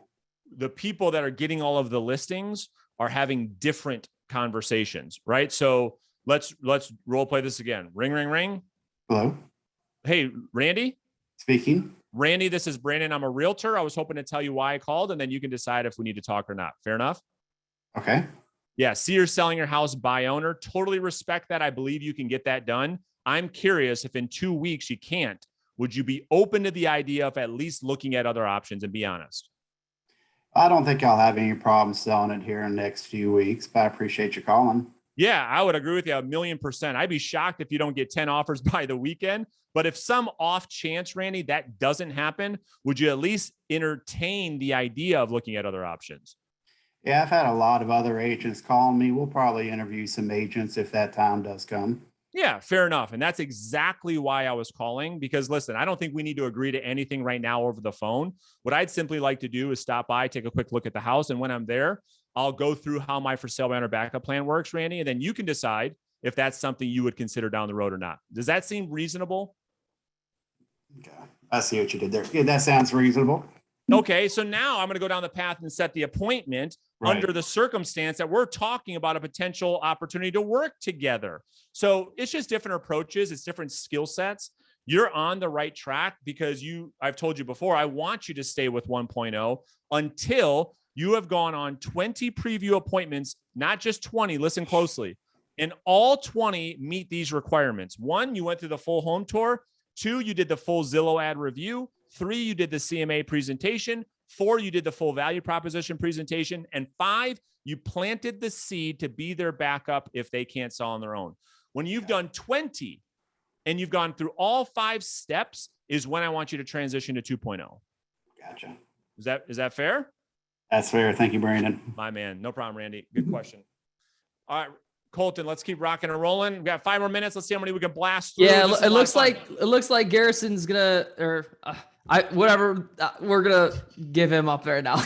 the people that are getting all of the listings are having different conversations, right? So let's role play this again. Ring, ring, ring. Hello. Hey, Randy. Speaking. Randy, this is Brandon. I'm a realtor. I was hoping to tell you why I called, and then you can decide if we need to talk or not. Fair enough? Okay. Yeah. See, you're selling your house by owner. Totally respect that. I believe you can get that done. I'm curious if in 2 weeks you can't, would you be open to the idea of at least looking at other options, and be honest? I don't think I'll have any problem selling it here in the next few weeks, but I appreciate you calling. Yeah, I would agree with you 1,000,000%. I'd be shocked if you don't get 10 offers by the weekend. But if some off chance, Randy, that doesn't happen, would you at least entertain the idea of looking at other options? Yeah, I've had a lot of other agents calling me. We'll probably interview some agents if that time does come. Yeah, fair enough. And that's exactly why I was calling, because listen, I don't think we need to agree to anything right now over the phone. What I'd simply like to do is stop by, take a quick look at the house. And when I'm there, I'll go through how my for sale by owner backup plan works, Randy. And then you can decide if that's something you would consider down the road or not. Does that seem reasonable? Okay. I see what you did there. Yeah, that sounds reasonable. Okay, so now I'm going to go down the path and set the appointment under the circumstance that we're talking about a potential opportunity to work together. So it's just different approaches. It's different skill sets. You're on the right track because I've told you before, I want you to stay with 1.0 until you have gone on 20 preview appointments, not just 20, listen closely. And all 20 meet these requirements. 1, you went through the full home tour. 2, you did the full Zillow ad review. 3, you did the CMA presentation. 4, you did the full value proposition presentation. And 5, you planted the seed to be their backup if they can't sell on their own. When you've done 20 and you've gone through all 5 steps is when I want you to transition to 2.0. Gotcha. Is that fair? That's fair. Thank you, Brandon. My man. No problem, Randy. Good question. All right, Colton, let's keep rocking and rolling. We got 5 more minutes. Let's see how many we can blast through. Yeah, it looks like Garrison's gonna, we're gonna give him up there now.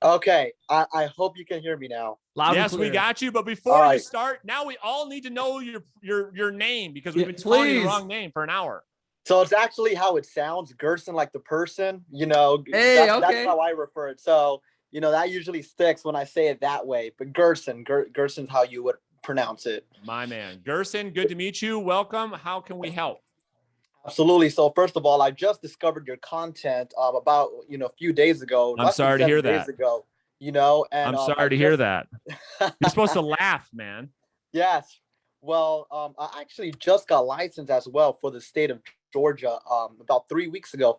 Okay, I hope you can hear me now. Yes, we got you. But before you start, now we all need to know your name, because we've been calling you the wrong name for an hour. So it's actually how it sounds, Gerson, like the person, Hey, that's how I refer it. So, that usually sticks when I say it that way. But Gerson's how you would pronounce it. My man. Gerson, good to meet you. Welcome. How can we help? Absolutely. So first of all, I just discovered your content about, a few days ago. I'm sorry to hear that. And I'm sorry to hear that. You're supposed to laugh, man. Yes. Well, I actually just got licensed as well for the state of Georgia about 4 weeks ago.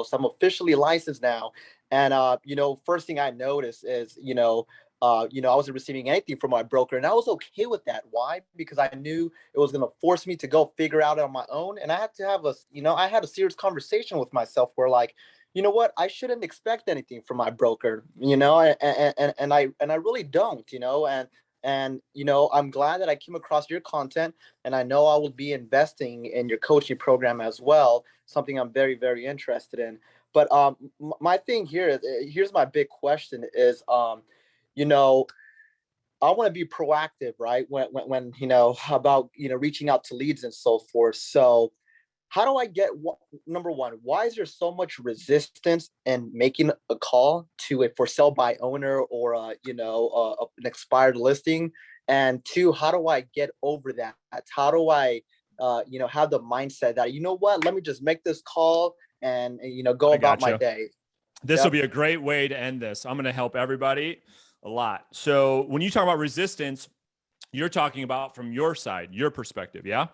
So I'm officially licensed now. And, first thing I noticed is, I wasn't receiving anything from my broker, and I was okay with that. Why? Because I knew it was going to force me to go figure out on my own. And I had to have I had a serious conversation with myself where, like, you know what, I shouldn't expect anything from my broker, and I really don't, and And, you know, I'm glad that I came across your content, and I know I will be investing in your coaching program as well, something I'm very, very interested in. But my thing here is, here's my big question is, you know, I want to be proactive, right? When, you know, about, you know, reaching out to leads and so forth. So how do I get, number one, why is there so much resistance in making a call to a for sale by owner or you know, an expired listing? And two, how do I get over that? How do I you know, have the mindset that, you know what, let me just make this call and you know, go about my day. This will be a great way to end this. I'm going to help everybody a lot. So when you talk about resistance, you're talking about from your side, your perspective. Yeah.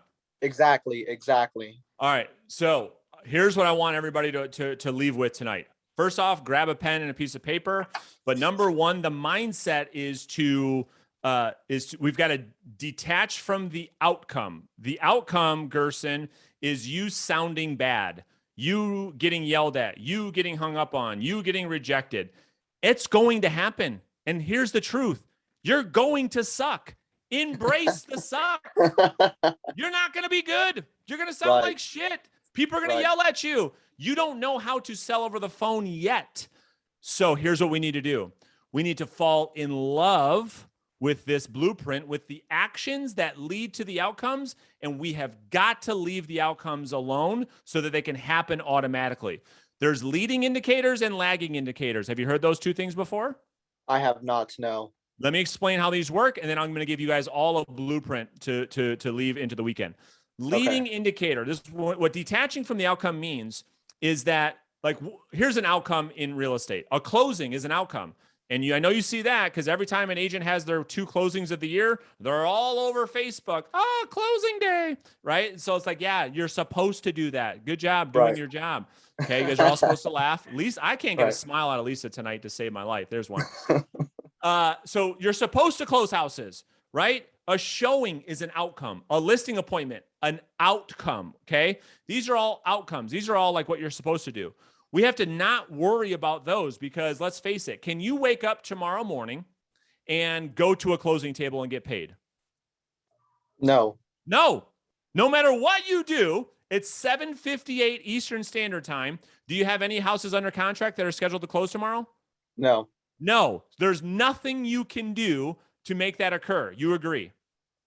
Exactly. All right. So here's what I want everybody to leave with tonight. First off, grab a pen and a piece of paper. But number one, the mindset is we've got to detach from the outcome. The outcome, Gerson, is you sounding bad, you getting yelled at, you getting hung up on, you getting rejected. It's going to happen. And here's the truth. You're going to suck. Embrace the suck. You're not going to be good. You're going to sound like shit. People are going to yell at you. You don't know how to sell over the phone yet. So here's what we need to do. We need to fall in love with this blueprint, with the actions that lead to the outcomes. And we have got to leave the outcomes alone so that they can happen automatically. There's leading indicators and lagging indicators. Have you heard those two things before? I have not, no. Let me explain how these work, and then I'm going to give you guys all a blueprint to leave into the weekend. Leading indicator. This is what detaching from the outcome means is that, like, here's an outcome in real estate. A closing is an outcome. And I know you see that because every time an agent has their 2 closings of the year, they're all over Facebook. Oh, closing day, right? So it's like, yeah, you're supposed to do that. Good job doing your job. Okay, you guys are all supposed to laugh. Lisa, I can't get a smile out of Lisa tonight to save my life. There's one. So you're supposed to close houses, right? A showing is an outcome. A listing appointment, an outcome, okay? These are all outcomes. These are all like what you're supposed to do. We have to not worry about those because let's face it, can you wake up tomorrow morning and go to a closing table and get paid? No. No. No matter what you do, it's 7:58 Eastern Standard Time. Do you have any houses under contract that are scheduled to close tomorrow? No. No. There's nothing you can do to make that occur. You agree?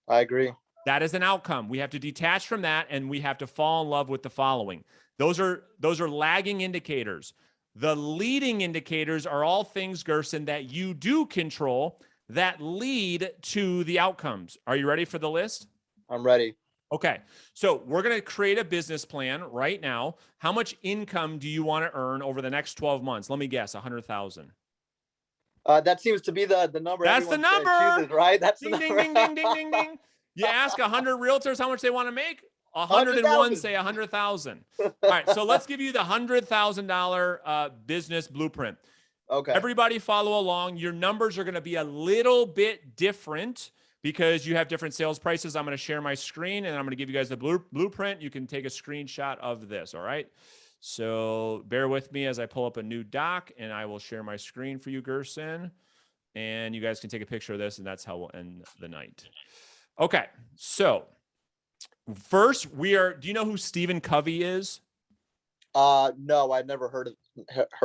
I agree. That is an outcome. We have to detach from that and we have to fall in love with the following. Those are lagging indicators. The leading indicators are all things, Gerson, that you do control that lead to the outcomes. Are you ready for the list? I'm ready. Okay. So we're going to create a business plan right now. How much income do you want to earn over the next 12 months? Let me guess, 100,000. That seems to be the number. That's the number, chooses, right? That's ding, the ding, number. ding, ding, ding, ding, ding. You ask 100 realtors how much they want to make. 101 say 100,000. All right, so let's give you the $100,000 business blueprint. Okay. Everybody follow along. Your numbers are going to be a little bit different because you have different sales prices. I'm going to share my screen and I'm going to give you guys the blueprint. You can take a screenshot of this. All right. So bear with me as I pull up a new doc and I will share my screen for you, Gerson. And you guys can take a picture of this and that's how we'll end the night. Okay. So first do you know who Stephen Covey is? No, I've never heard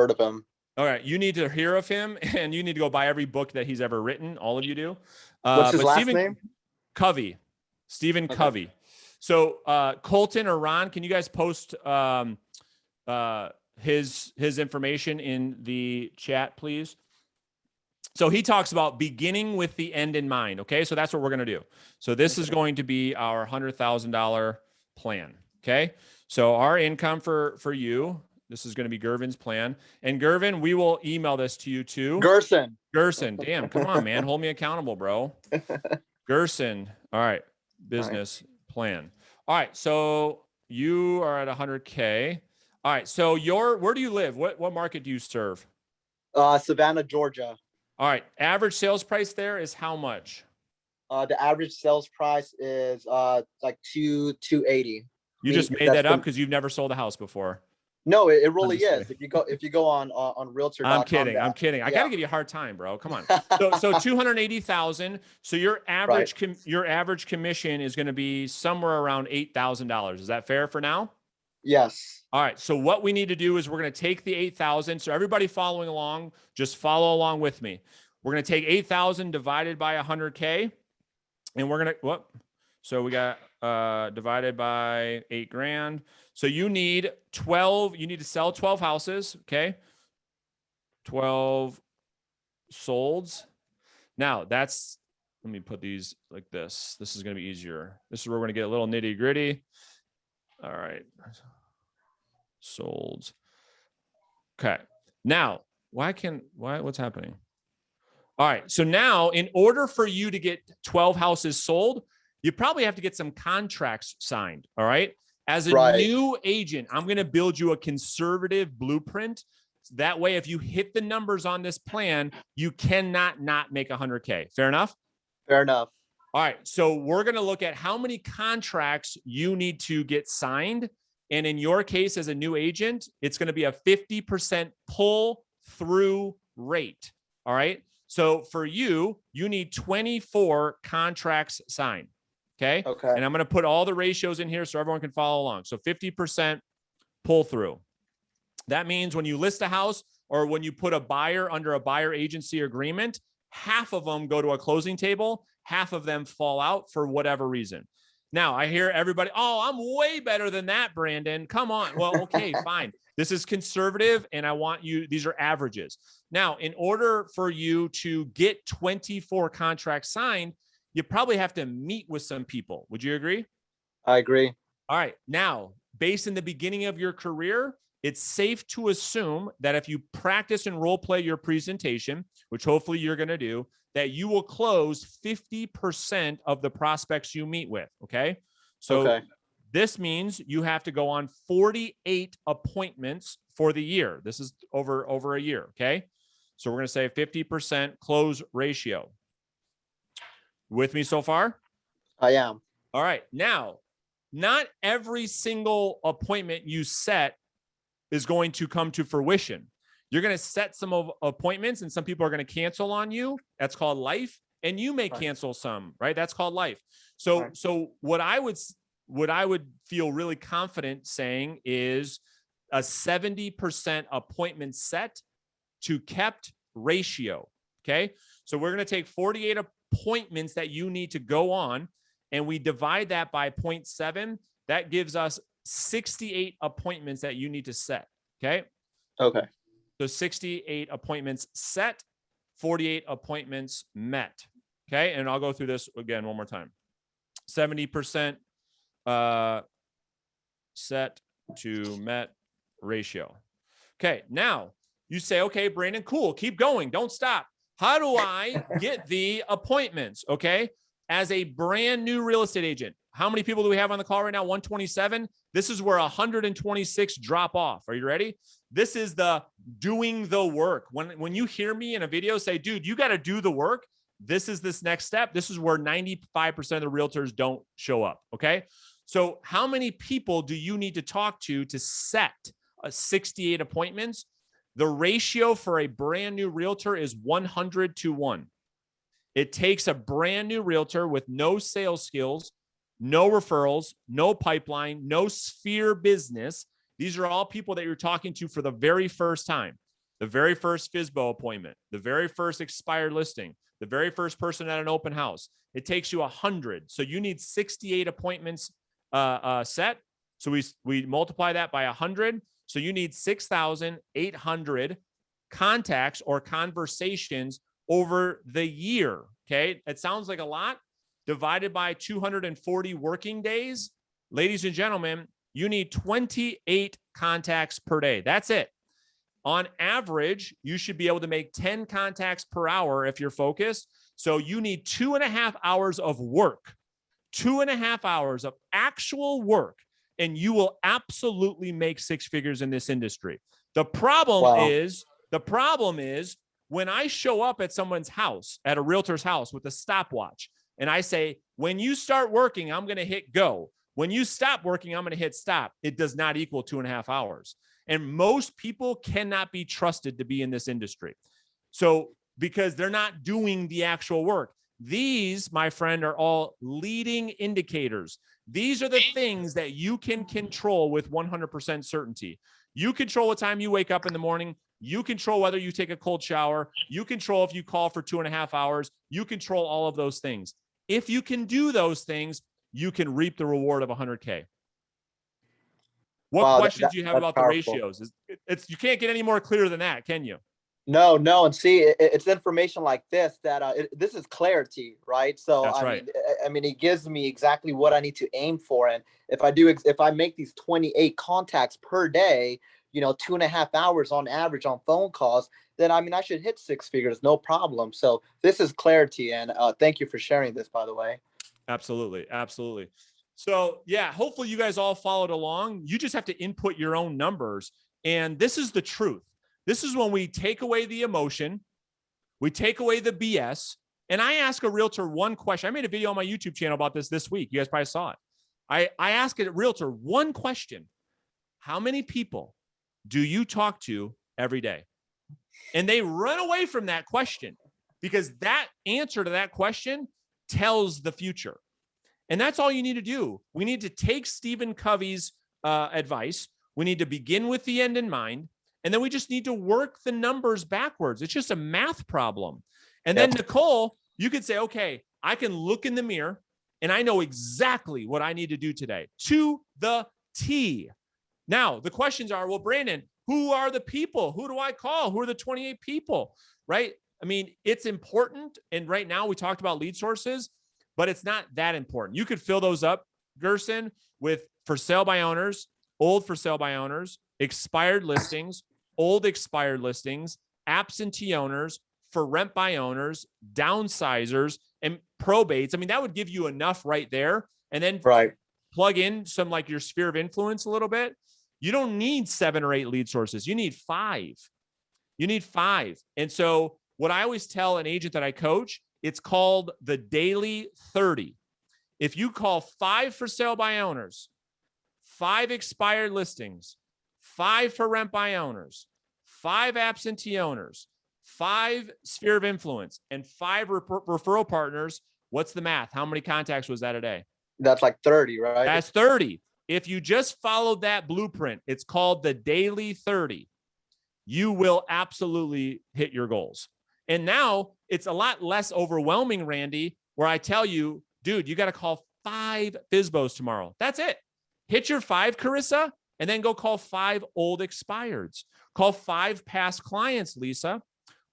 of him. All right. You need to hear of him and you need to go buy every book that he's ever written. All of you do. What's his last name? Covey. Stephen Covey. So Colton or Ron, can you guys post his information in the chat, please? So he talks about beginning with the end in mind. Okay. So that's what we're going to do. So this is going to be our $100,000 plan. Okay. So our income for you, this is going to be Gervin's plan. And Gervin, we will email this to you too. Gerson. Damn. Come on, man. Hold me accountable, bro. Gerson. All right. Business plan. All right. So you are at 100K. All right. So where do you live? What market do you serve? Savannah, Georgia. All right. Average sales price there is how much? The average sales price is like $280. You just made that up because you've never sold a house before. No, it really just is. If you go on realtor.com. I'm kidding. I'm kidding. I got to give you a hard time, bro. Come on. So 280,000. So your average commission is going to be somewhere around $8,000. Is that fair for now? Yes. All right. So what we need to do is we're going to take the 8,000. So everybody following along, just follow along with me. We're going to take 8,000 divided by 100K, and we're going to So we got divided by 8 grand. So you need 12. You need to sell 12 houses. Okay. 12 solds. Now let me put these like this. This is going to be easier. This is where we're going to get a little nitty gritty. All right. Solds. Okay. Now, what's happening? All right. So now in order for you to get 12 houses sold, you probably have to get some contracts signed. All right. As a new agent, I'm going to build you a conservative blueprint. That way, if you hit the numbers on this plan, you cannot not make 100K. Fair enough? Fair enough. All right. So we're going to look at how many contracts you need to get signed. And in your case, as a new agent, it's going to be a 50% pull through rate. All right. So for you need 24 contracts signed. Okay. Okay. And I'm going to put all the ratios in here so everyone can follow along. So 50% pull through. That means when you list a house or when you put a buyer under a buyer agency agreement, half of them go to a closing table, half of them fall out for whatever reason. Now I hear everybody, oh, I'm way better than that, Brandon. Come on. Well, okay, fine. This is conservative and I want you, these are averages. Now, in order for you to get 24 contracts signed, you probably have to meet with some people. Would you agree? I agree. All right. Now, based in the beginning of your career, it's safe to assume that if you practice and role play your presentation, which hopefully you're going to do, that you will close 50% of the prospects you meet with. Okay. So this means you have to go on 48 appointments for the year. This is over a year. Okay. So we're going to say 50% close ratio. With me so far? I am. All right. Now, not every single appointment you set is going to come to fruition. You're going to set some of appointments and some people are going to cancel on you. That's called life. And you may cancel some, right? That's called life. So, so what I would feel really confident saying is a 70% appointment set to kept ratio. Okay. So we're going to take 48 appointments that you need to go on and we divide that by 0.7. That gives us 68 appointments that you need to set. Okay. Okay. So 68 appointments set, 48 appointments met. Okay. And I'll go through this again one more time. 70% set to met ratio. Okay. Now you say, okay, Brandon, cool. Keep going. Don't stop. How do I get the appointments? Okay. As a brand new real estate agent, how many people do we have on the call right now? 127. This is where 126 drop off. Are you ready? This is the doing the work. When you hear me in a video say, dude, you got to do the work. This is this next step. This is where 95% of the realtors don't show up. Okay. So how many people do you need to talk to set 68 appointments? The ratio for a brand new realtor is 100 to 1. It takes a brand new realtor with no sales skills, no referrals, no pipeline, no sphere business. These are all people that you're talking to for the very first time, the very first FSBO appointment, the very first expired listing, the very first person at an open house. It takes you 100. So you need 68 appointments set. So we multiply that by 100. So you need 6,800 contacts or conversations over the year. Okay. It sounds like a lot. Divided by 240 working days. Ladies and gentlemen, you need 28 contacts per day. That's it. On average, you should be able to make 10 contacts per hour if you're focused. So you need 2.5 hours of work, 2.5 hours of actual work, and you will absolutely make 6 figures in this industry. The problem is when I show up at someone's house, at a realtor's house with a stopwatch, and I say, when you start working, I'm going to hit go. When you stop working, I'm going to hit stop. It does not equal 2.5 hours. And most people cannot be trusted to be in this industry. So because they're not doing the actual work. These, my friend, are all leading indicators. These are the things that you can control with 100% certainty. You control what time you wake up in the morning. You control whether you take a cold shower. You control if you call for 2.5 hours. You control all of those things. If you can do those things, you can reap the reward of 100K. What questions do you have about the ratios? You can't get any more clear than that, can you? No. And see, it's information like this that this is clarity, right? So That's right. I mean, it gives me exactly what I need to aim for. And if I make these 28 contacts per day, 2.5 hours on average on phone calls, then I mean, I should hit 6 figures, no problem. So this is clarity. And thank you for sharing this, by the way. Absolutely. Absolutely. So yeah, hopefully you guys all followed along. You just have to input your own numbers. And this is the truth. This is when we take away the emotion, we take away the BS. And I ask a realtor one question. I made a video on my YouTube channel about this week. You guys probably saw it. I ask a realtor one question. How many people do you talk to every day? And they run away from that question because that answer to that question tells the future. And that's all you need to do. We need to take Stephen Covey's advice. We need to begin with the end in mind. And then we just need to work the numbers backwards. It's just a math problem. And then Nicole, you could say, okay, I can look in the mirror and I know exactly what I need to do today to the T. Now, the questions are, well, Brandon, who are the people? Who do I call? Who are the 28 people, right? I mean, it's important. And right now we talked about lead sources, but it's not that important. You could fill those up, Gerson, with for sale by owners, old for sale by owners, expired listings, old expired listings, absentee owners, for rent by owners, downsizers, and probates. I mean, that would give you enough right there. And then plug in some like your sphere of influence a little bit. You don't need 7 or 8 lead sources. You need 5. You need 5. And so what I always tell an agent that I coach, it's called the daily 30. If you call 5 for sale by owners, 5 expired listings, 5 for rent by owners, 5 absentee owners, 5 sphere of influence, and 5 referral partners, what's the math? How many contacts was that a day? That's like 30, right? That's 30. If you just followed that blueprint, it's called the daily 30. You will absolutely hit your goals. And now it's a lot less overwhelming, Randy, where I tell you, dude, you got to call 5 FSBOs tomorrow. That's it. Hit your 5, Carissa, and then go call 5 old expireds. Call 5 past clients, Lisa.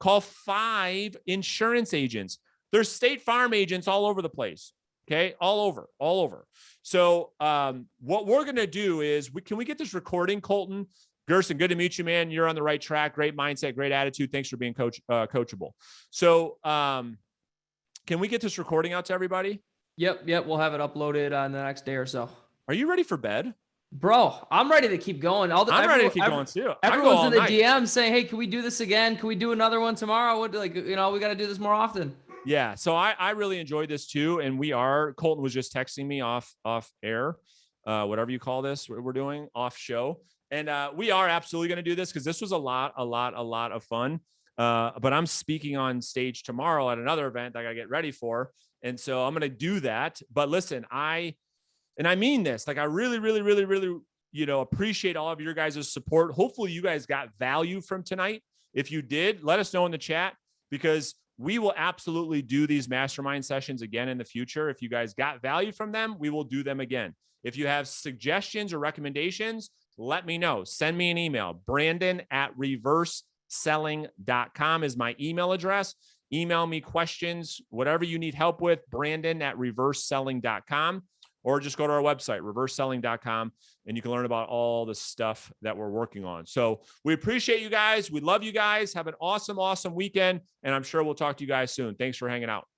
Call 5 insurance agents. There's State Farm agents all over the place. Okay. All over. So what we're going to do is can we get this recording, Colton? Gerson, good to meet you, man. You're on the right track. Great mindset, great attitude. Thanks for being coachable. So can we get this recording out to everybody? Yep. We'll have it uploaded on the next day or so. Are you ready for bed? Bro, I'm ready to keep going. I'm ready to keep going too. Everyone's in the DM saying, hey, can we do this again? Can we do another one tomorrow? We got to do this more often. Yeah. So I really enjoyed this too. And Colton was just texting me off air, whatever you call this, we're doing off show. And we are absolutely going to do this because this was a lot of fun. But I'm speaking on stage tomorrow at another event that I got to get ready for. And so I'm going to do that. But listen, I mean this, like I really, appreciate all of your guys' support. Hopefully you guys got value from tonight. If you did, let us know in the chat because we will absolutely do these mastermind sessions again in the future. If you guys got value from them, we will do them again. If you have suggestions or recommendations, let me know. Send me an email. Brandon@reverseselling.com is my email address. Email me questions, whatever you need help with, Brandon@reverseselling.com. Or just go to our website, reverseselling.com, and you can learn about all the stuff that we're working on. So we appreciate you guys. We love you guys. Have an awesome weekend. And I'm sure we'll talk to you guys soon. Thanks for hanging out.